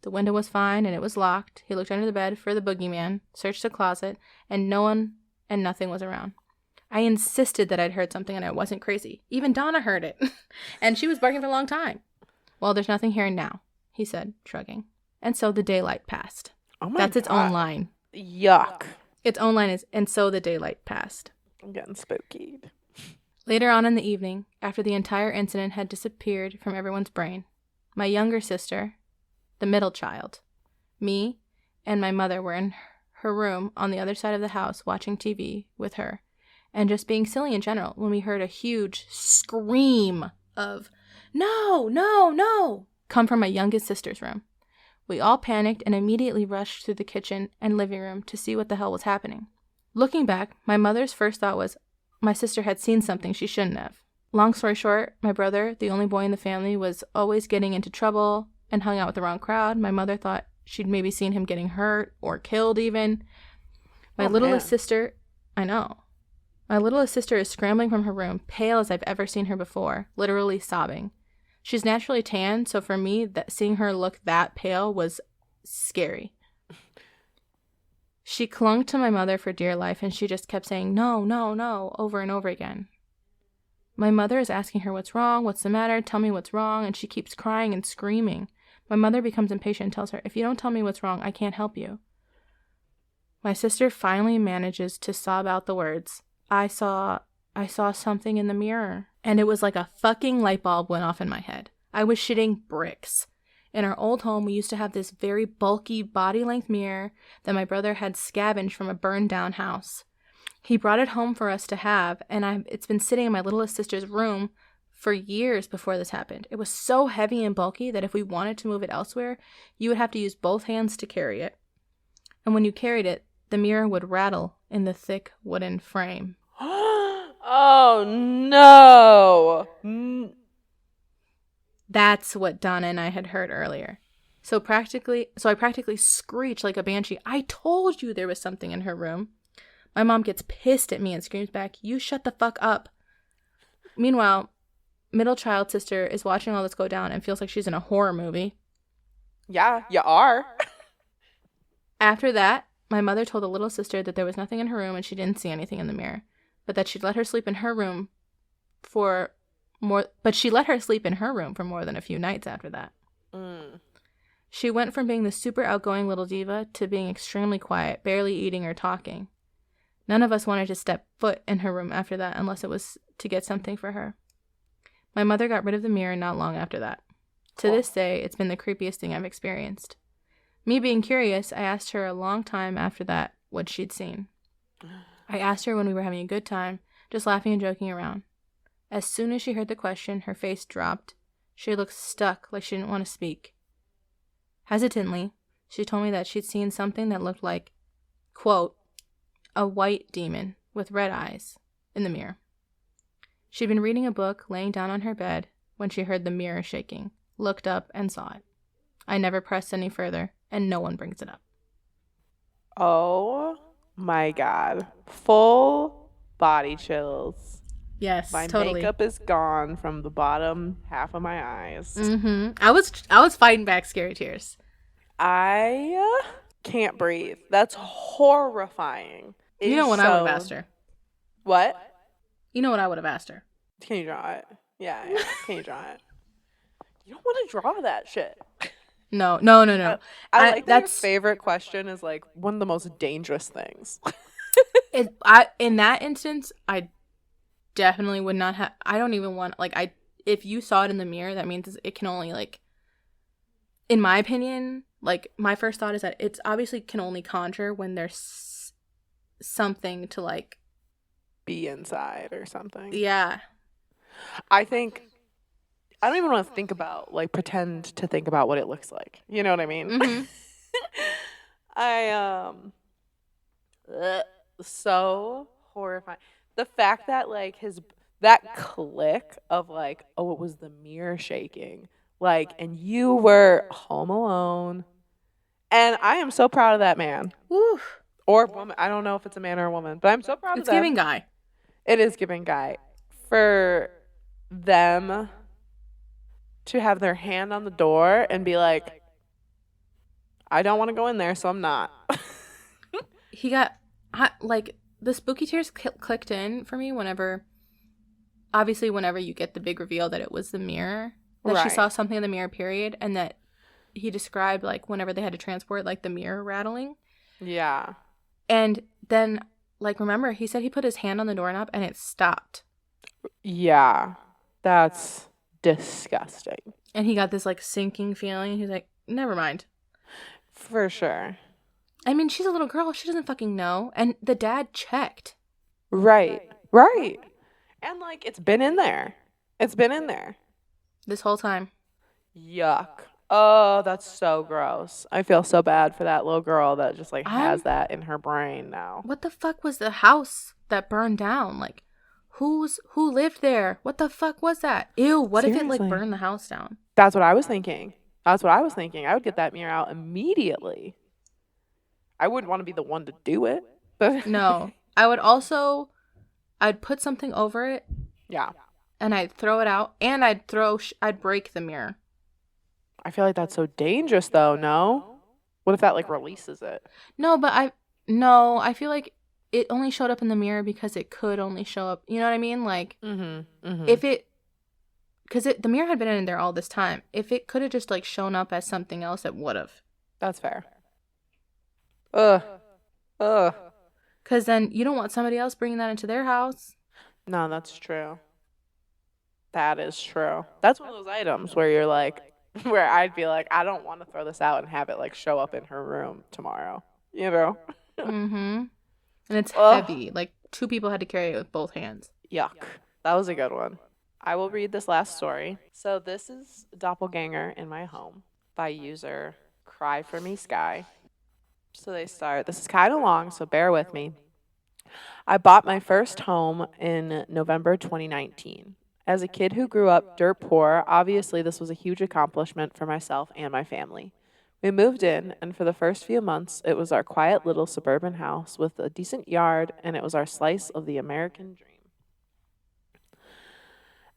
The window was fine and it was locked. He looked under the bed for the boogeyman, searched the closet, and nothing was around. I insisted that I'd heard something and I wasn't crazy. Even Donna heard it, and she was barking for a long time. Well, there's nothing here now, he said, shrugging. And so the daylight passed. Oh my That's its God. own line. Yuck. Its own line is, and so the daylight passed. I'm getting spooky. Later on in the evening, after the entire incident had disappeared from everyone's brain, my younger sister, the middle child, me, and my mother were in her room on the other side of the house watching TV with her and just being silly in general when we heard a huge scream of, "No, no, no," come from my youngest sister's room. We all panicked and immediately rushed through the kitchen and living room to see what the hell was happening. Looking back, my mother's first thought was my sister had seen something she shouldn't have. Long story short, my brother, the only boy in the family, was always getting into trouble and hung out with the wrong crowd. My mother thought she'd maybe seen him getting hurt or killed even. My littlest sister is scrambling from her room, pale as I've ever seen her before, literally sobbing. She's naturally tan, so for me, that seeing her look that pale was scary. She clung to my mother for dear life, and she just kept saying, "No, no, no," over and over again. My mother is asking her what's wrong, what's the matter, tell me what's wrong, and she keeps crying and screaming. My mother becomes impatient and tells her, "If you don't tell me what's wrong, I can't help you." My sister finally manages to sob out the words, I saw something in the mirror. And it was like a fucking light bulb went off in my head. I was shitting bricks. In our old home, we used to have this very bulky body-length mirror that my brother had scavenged from a burned-down house. He brought it home for us to have, and it's been sitting in my littlest sister's room for years before this happened. It was so heavy and bulky that if we wanted to move it elsewhere, you would have to use both hands to carry it. And when you carried it, the mirror would rattle in the thick wooden frame. Oh, no. That's what Donna and I had heard earlier. So I practically screeched like a banshee. I told you there was something in her room. My mom gets pissed at me and screams back, "You shut the fuck up." Meanwhile, middle child sister is watching all this go down and feels like she's in a horror movie. Yeah, you are. After that, my mother told the little sister that there was nothing in her room and she didn't see anything in the mirror, but that she'd let her sleep in her room for more than a few nights after that. She went from being the super outgoing little diva to being extremely quiet, barely eating or talking. None of us wanted to step foot in her room after that unless it was to get something for her. My mother got rid of the mirror not long after that. To this day, it's been the creepiest thing I've experienced. Me being curious, I asked her a long time after that what she'd seen. I asked her when we were having a good time, just laughing and joking around. As soon as she heard the question, her face dropped. She looked stuck, like she didn't want to speak. Hesitantly, she told me that she'd seen something that looked like, quote, a white demon with red eyes. in the mirror. She'd been reading a book, laying down on her bed, when she heard the mirror shaking, looked up, and saw it. I never pressed any further, and no one brings it up. Oh my God. Full body chills. Yes, My totally. makeup is gone from the bottom half of my eyes. Mm-hmm. I was fighting back scary tears. I can't breathe. That's horrifying. You know what I would have asked her? What? You know what I would have asked her? Can you draw it? Yeah. Can you draw it? You don't want to draw that shit. No. I like that your favorite question is like one of the most dangerous things. In that instance, I definitely would not have. I don't even want if you saw it in the mirror, that means it can only in my opinion, my first thought is that it's obviously can only conjure when there's something to be inside or something. Yeah. I think I don't even want to think about pretend to think about what it looks like. You know what I mean? Mm-hmm. So horrifying. The fact that that click of oh, it was the mirror shaking, and you were home alone, and I am so proud of that man. Woo. Or woman. I don't know if it's a man or a woman, but I'm so proud of them. It's giving guy. It is giving guy. For them to have their hand on the door and be like, I don't want to go in there, so I'm not. He got, the spooky tears clicked in for me whenever you get the big reveal that it was the mirror, that she saw something in the mirror, period, and that he described, whenever they had to transport, the mirror rattling. Yeah. And then, remember, he said he put his hand on the doorknob and it stopped. Yeah. That's disgusting. And he got this, sinking feeling. He's like, never mind. For sure. I mean, she's a little girl. She doesn't fucking know. And the dad checked. Right. And, it's been in there. It's been in there. This whole time. Yuck. Oh, that's so gross. I feel so bad for that little girl that just, has that in her brain now. What the fuck was the house that burned down? Who lived there? What the fuck was that? Ew, what Seriously? If it, burned the house down? That's what I was thinking. I would get that mirror out immediately. I wouldn't want to be the one to do it. But no. I'd put something over it. Yeah. And I'd throw it out. And I'd break the mirror. I feel like that's so dangerous, though, no? What if that, releases it? No, but I feel like it only showed up in the mirror because it could only show up. You know what I mean? If it... Because the mirror had been in there all this time. If it could have just, shown up as something else, it would have. That's fair. Ugh. Because then you don't want somebody else bringing that into their house. No, that's true. That is true. That's one of those items where you're where I'd be I don't want to throw this out and have it show up in her room tomorrow. You know? Mm-hmm. And it's heavy. 2 people had to carry it with both hands. Yuck. That was a good one. I will read this last story. So this is Doppelganger in My Home by user Cry For Me Sky. So they start. This is kind of long, so bear with me. I bought my first home in November 2019. As a kid who grew up dirt poor, obviously this was a huge accomplishment for myself and my family. We moved in, and for the first few months, it was our quiet little suburban house with a decent yard, and it was our slice of the American dream.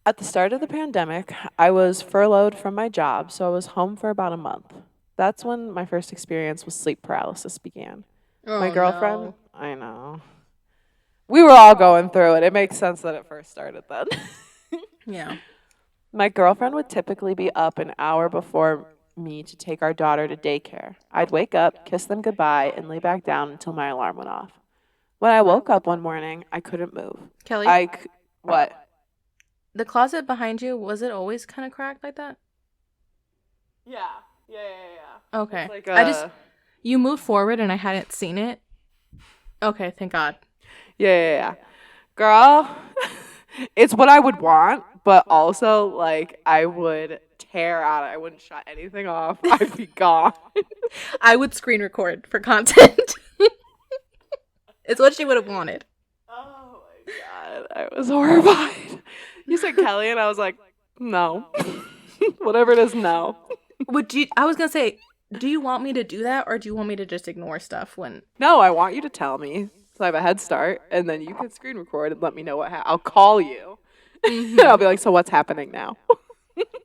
At the start of the pandemic, I was furloughed from my job, so I was home for about a month. That's when my first experience with sleep paralysis began. My girlfriend... No. I know. We were all going through it. It makes sense that it first started then. Yeah. My girlfriend would typically be up an hour before me to take our daughter to daycare. I'd wake up, kiss them goodbye, and lay back down until my alarm went off. When I woke up one morning, I couldn't move. Kelly? What? The closet behind you, was it always kind of cracked like that? Yeah. Okay. It's you moved forward and I hadn't seen it. Okay, thank God. Yeah. Girl, it's what I would want, but also, I would tear out it. I wouldn't shut anything off. I'd be gone. I would screen record for content. It's what she would have wanted. Oh, my god. I was horrified. You said Kelly, and I was like, no. Whatever it is, no. I was gonna say, do you want me to do that, or do you want me to just ignore stuff when? No, I want you to tell me so I have a head start, and then you can screen record and let me know what I'll call you. And I'll be like, so what's happening now?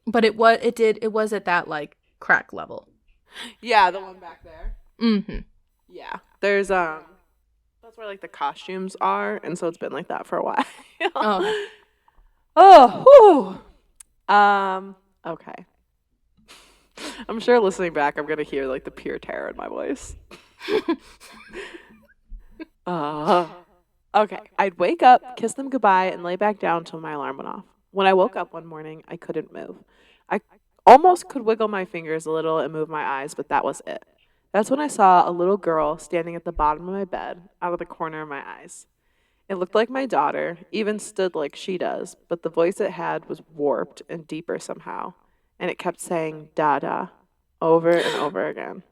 But it was at that like crack level. Yeah, the one back there. Mm-hmm. Yeah. There's that's where like the costumes are, and so it's been like that for a while. Oh. Oh, whew. Okay. I'm sure listening back, I'm gonna hear like the pure terror in my voice. Okay. I'd wake up, kiss them goodbye, and lay back down until my alarm went off. When I woke up one morning, I couldn't move. I almost could wiggle my fingers a little and move my eyes, but that was it. That's when I saw a little girl standing at the bottom of my bed, out of the corner of my eyes. It looked like my daughter, even stood like she does, but the voice it had was warped and deeper somehow, and it kept saying "Dada" over and over again.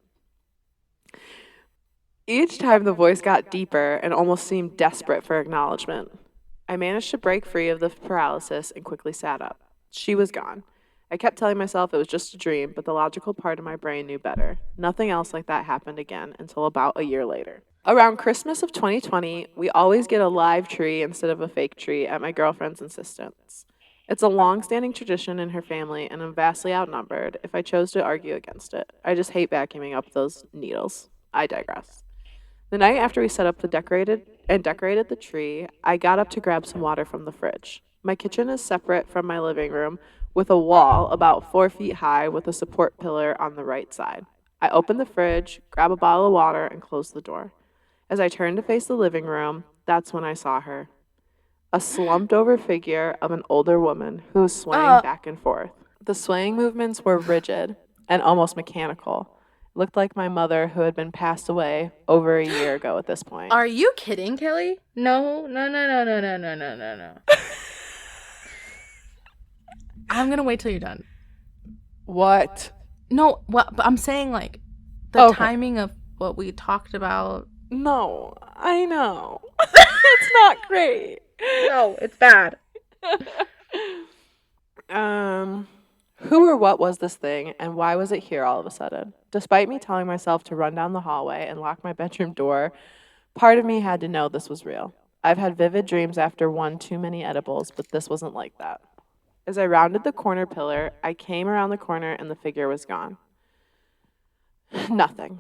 Each time the voice got deeper and almost seemed desperate for acknowledgement. I managed to break free of the paralysis and quickly sat up. She was gone. I kept telling myself it was just a dream, but the logical part of my brain knew better. Nothing else like that happened again until about a year later. Around Christmas of 2020, we always get a live tree instead of a fake tree at my girlfriend's insistence. It's a long-standing tradition in her family, and I'm vastly outnumbered if I chose to argue against it. I just hate vacuuming up those needles. I digress. The night after we set up decorated the tree, I got up to grab some water from the fridge. My kitchen is separate from my living room, with a wall about 4 feet high with a support pillar on the right side. I opened the fridge, grab a bottle of water, and closed the door. As I turned to face the living room, that's when I saw her. A slumped-over figure of an older woman who was swaying back and forth. The swaying movements were rigid and almost mechanical. It looked like my mother, who had been passed away over a year ago at this point. Are you kidding, Kelly? No. I'm gonna wait till you're done. What? No, but I'm saying like the timing of what we talked about. No, I know. It's not great. No, it's bad. Who or what was this thing, and why was it here all of a sudden? Despite me telling myself to run down the hallway and lock my bedroom door, part of me had to know this was real. I've had vivid dreams after one too many edibles, but this wasn't like that. As I rounded the corner pillar, I came around the corner and the figure was gone. Nothing.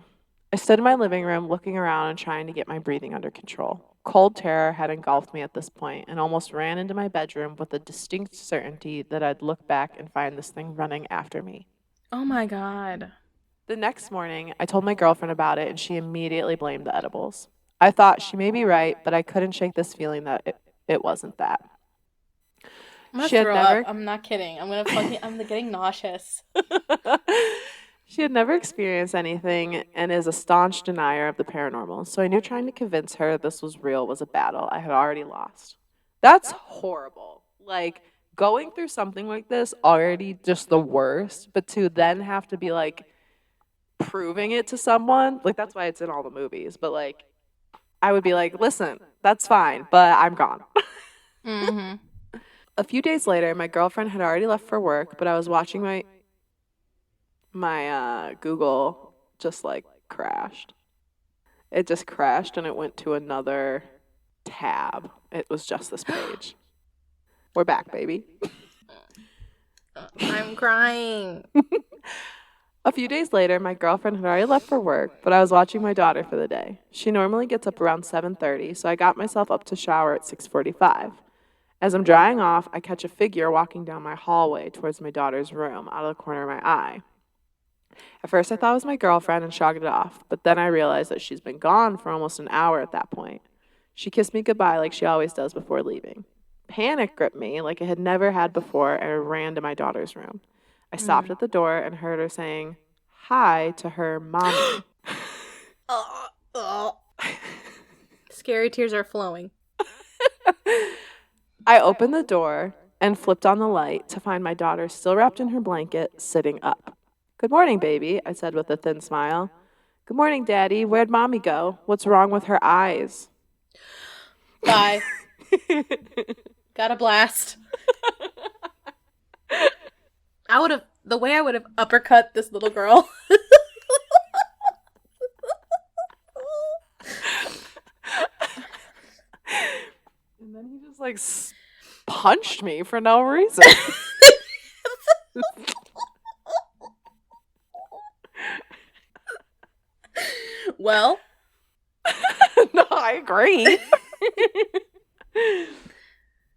I stood in my living room looking around and trying to get my breathing under control. Cold terror had engulfed me at this point and almost ran into my bedroom with a distinct certainty that I'd look back and find this thing running after me. Oh my God. The next morning, I told my girlfriend about it and she immediately blamed the edibles. I thought she may be right, but I couldn't shake this feeling that it wasn't that. I'm gonna throw up. I'm not kidding. I'm getting nauseous. She had never experienced anything and is a staunch denier of the paranormal, so I knew trying to convince her this was real was a battle I had already lost. That's horrible. Like, going through something like this, already just the worst, but to then have to be, like, proving it to someone, like, that's why it's in all the movies, but, like, I would be like, listen, that's fine, but I'm gone. Mm-hmm. A few days later, my girlfriend had already left for work, but I was watching my Google just like crashed. It just crashed and it went to another tab. It was just this page. We're back, baby. I'm crying. A few days later, my girlfriend had already left for work, but I was watching my daughter for the day. She normally gets up around 7:30, so I got myself up to shower at 6:45. As I'm drying off, I catch a figure walking down my hallway towards my daughter's room out of the corner of my eye. At first, I thought it was my girlfriend and shrugged it off, but then I realized that she's been gone for almost an hour at that point. She kissed me goodbye like she always does before leaving. Panic gripped me like it had never had before, and I ran to my daughter's room. I stopped at the door and heard her saying hi to her mommy. Scary tears are flowing. I opened the door and flipped on the light to find my daughter still wrapped in her blanket, sitting up. "Good morning, baby," I said with a thin smile. "Good morning, Daddy. Where'd Mommy go? What's wrong with her eyes?" Bye. Got a blast. The way I would have uppercut this little girl. And then he just like punched me for no reason. Well, no, I agree.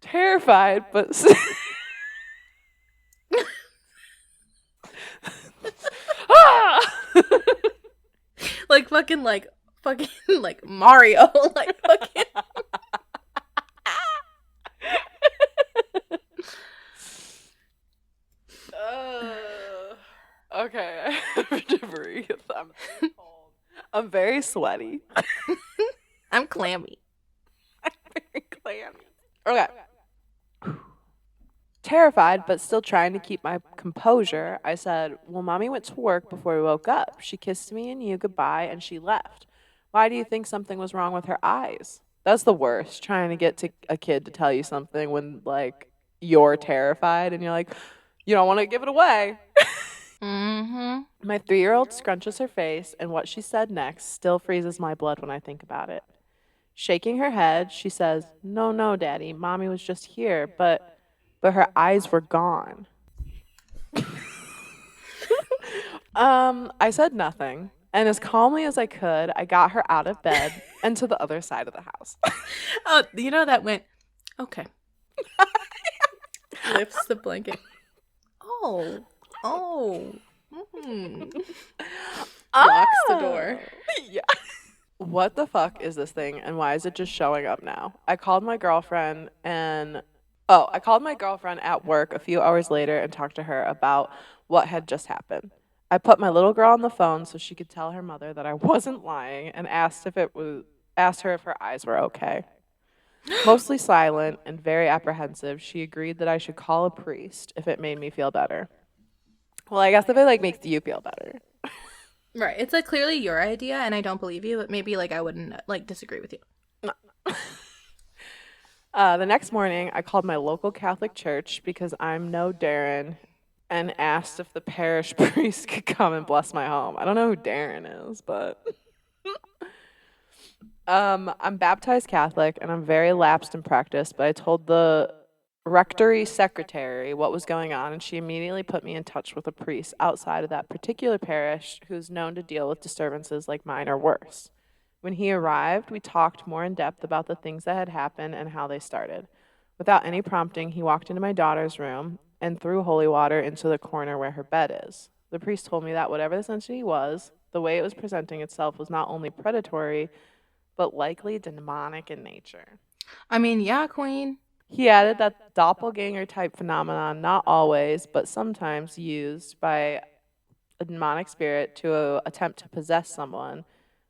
Terrified, but like fucking like Mario, like fucking. Okay, I have to breathe. I'm cold. I'm very sweaty. I'm clammy. I'm very clammy. Okay. Terrified, but still trying to keep my composure, I said, well, Mommy went to work before we woke up. She kissed me and you goodbye, and she left. Why do you think something was wrong with her eyes? That's the worst, trying to get to a kid to tell you something when, like, you're terrified and you're like, you don't want to give it away. Mm-hmm. My 3-year-old scrunches her face, and what she said next still freezes my blood when I think about it. Shaking her head, she says, no, Daddy, Mommy was just here, but her eyes were gone. I said nothing, and as calmly as I could, I got her out of bed and to the other side of the house. Oh, you know that went, okay. Lifts the blanket. Oh. Locks the door. Yeah. What the fuck is this thing, and why is it just showing up now? I called my girlfriend at work a few hours later and talked to her about what had just happened. I put my little girl on the phone so she could tell her mother that I wasn't lying and asked her if her eyes were okay. Mostly silent and very apprehensive, she agreed that I should call a priest if it made me feel better. Well, I guess if it like makes you feel better. Right. It's like clearly your idea and I don't believe you, but maybe like I wouldn't like disagree with you. No. The next morning, I called my local Catholic church because I'm no Darren and asked if the parish priest could come and bless my home. I don't know who Darren is, but I'm baptized Catholic and I'm very lapsed in practice, but I told the rectory secretary what was going on, and she immediately put me in touch with a priest outside of that particular parish who's known to deal with disturbances like mine or worse. When he arrived, we talked more in depth about the things that had happened and how they started. Without any prompting, he walked into my daughter's room and threw holy water into the corner where her bed is. The priest told me that whatever this entity was, the way it was presenting itself was not only predatory, but likely demonic in nature. I mean, yeah, queen. He added that doppelganger type phenomenon, not always, but sometimes used by a demonic spirit to attempt to possess someone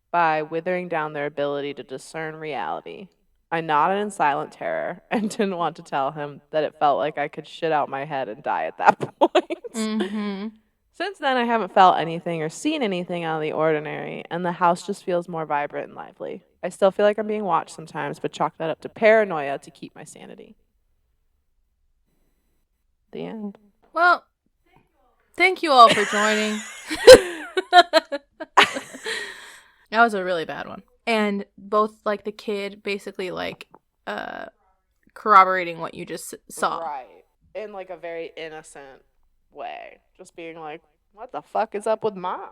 by withering down their ability to discern reality. I nodded in silent terror and didn't want to tell him that it felt like I could shit out my head and die at that point. Mm-hmm. Since then, I haven't felt anything or seen anything out of the ordinary, and the house just feels more vibrant and lively. I still feel like I'm being watched sometimes, but chalk that up to paranoia to keep my sanity. The end. Well, thank you all for joining. That was a really bad one. And both, like, the kid basically, like, corroborating what you just saw. Right. In, like, a very innocent way. Just being like, what the fuck is up with Mom?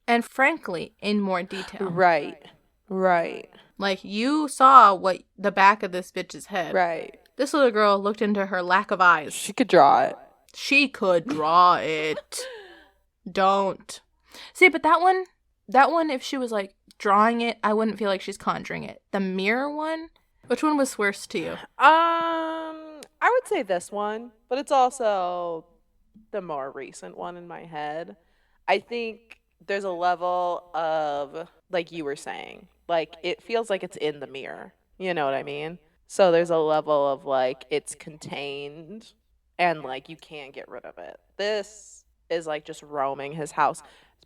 And frankly, in more detail. Right. Like, you saw what the back of this bitch's head. Right. This little girl looked into her lack of eyes. She could draw it. She could draw it. Don't. See, but that one, if she was, like, drawing it, I wouldn't feel like she's conjuring it. The mirror one? Which one was worse to you? I would say this one, but it's also the more recent one in my head. I think there's a level of, like you were saying, like, it feels like it's in the mirror. You know what I mean? So there's a level of, like, it's contained and, like, you can't get rid of it. This is, like, just roaming his house,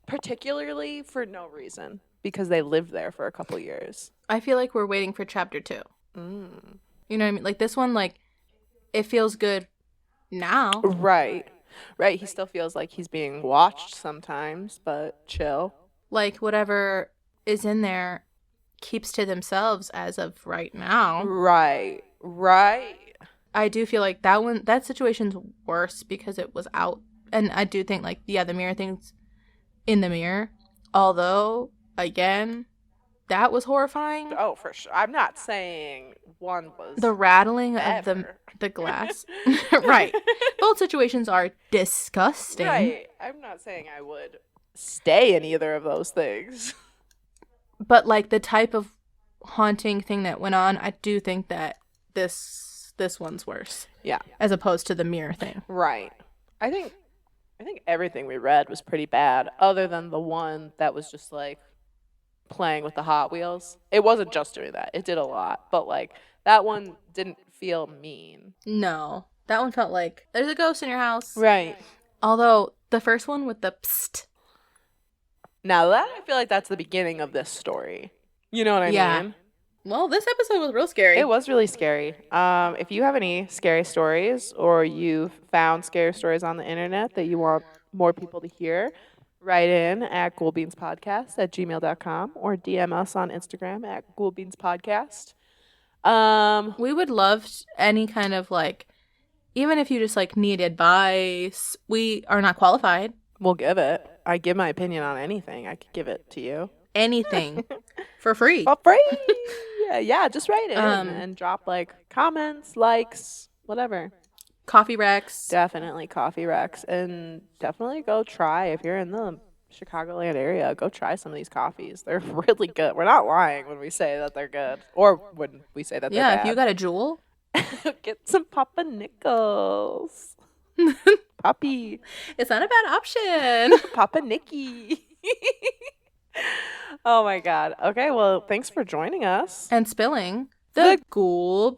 particularly for no reason, because they lived there for a couple years. I feel like we're waiting for chapter 2. You know what I mean? Like this one, like it feels good now. Right. Right. He still feels like he's being watched sometimes, but chill. Like whatever is in there keeps to themselves as of right now. Right. Right. I do feel like that situation's worse because it was out. And I do think like, yeah, the mirror thing's in the mirror. Although, again, that was horrifying. Oh, for sure. I'm not saying one was the rattling ever. of the glass. Right. Both situations are disgusting. Right. I'm not saying I would stay in either of those things. But like the type of haunting thing that went on, I do think that this one's worse. Yeah. As opposed to the mirror thing. Right. I think everything we read was pretty bad, other than the one that was just like playing with the Hot Wheels. It wasn't just doing that. It did a lot. But like that one didn't feel mean. No. That one felt like there's a ghost in your house. Right. Although the first one with the psst. Now that I feel like that's the beginning of this story. You know what I mean? Well, this episode was real scary. It was really scary. If you have any scary stories or you've found scary stories on the internet that you want more people to hear, write in at ghoulebeanspodcast@gmail.com or DM us on Instagram at ghoulebeanspodcast. We would love any kind of like, even if you just like need advice, we are not qualified. We'll give it. I give my opinion on anything. I could give it to you. Anything for free. For free. Yeah, just write in and drop like comments, likes, whatever. Coffee Rex. Definitely coffee Rex. And definitely go try, if you're in the Chicagoland area, go try some of these coffees. They're really good. We're not lying when we say that they're good. Or when we say that they're bad. Yeah, if you got a jewel. Get some Papa Nichols. Poppy. It's not a bad option. Papa Nicky. Oh my God. Okay, well, thanks for joining us. And spilling the ghoul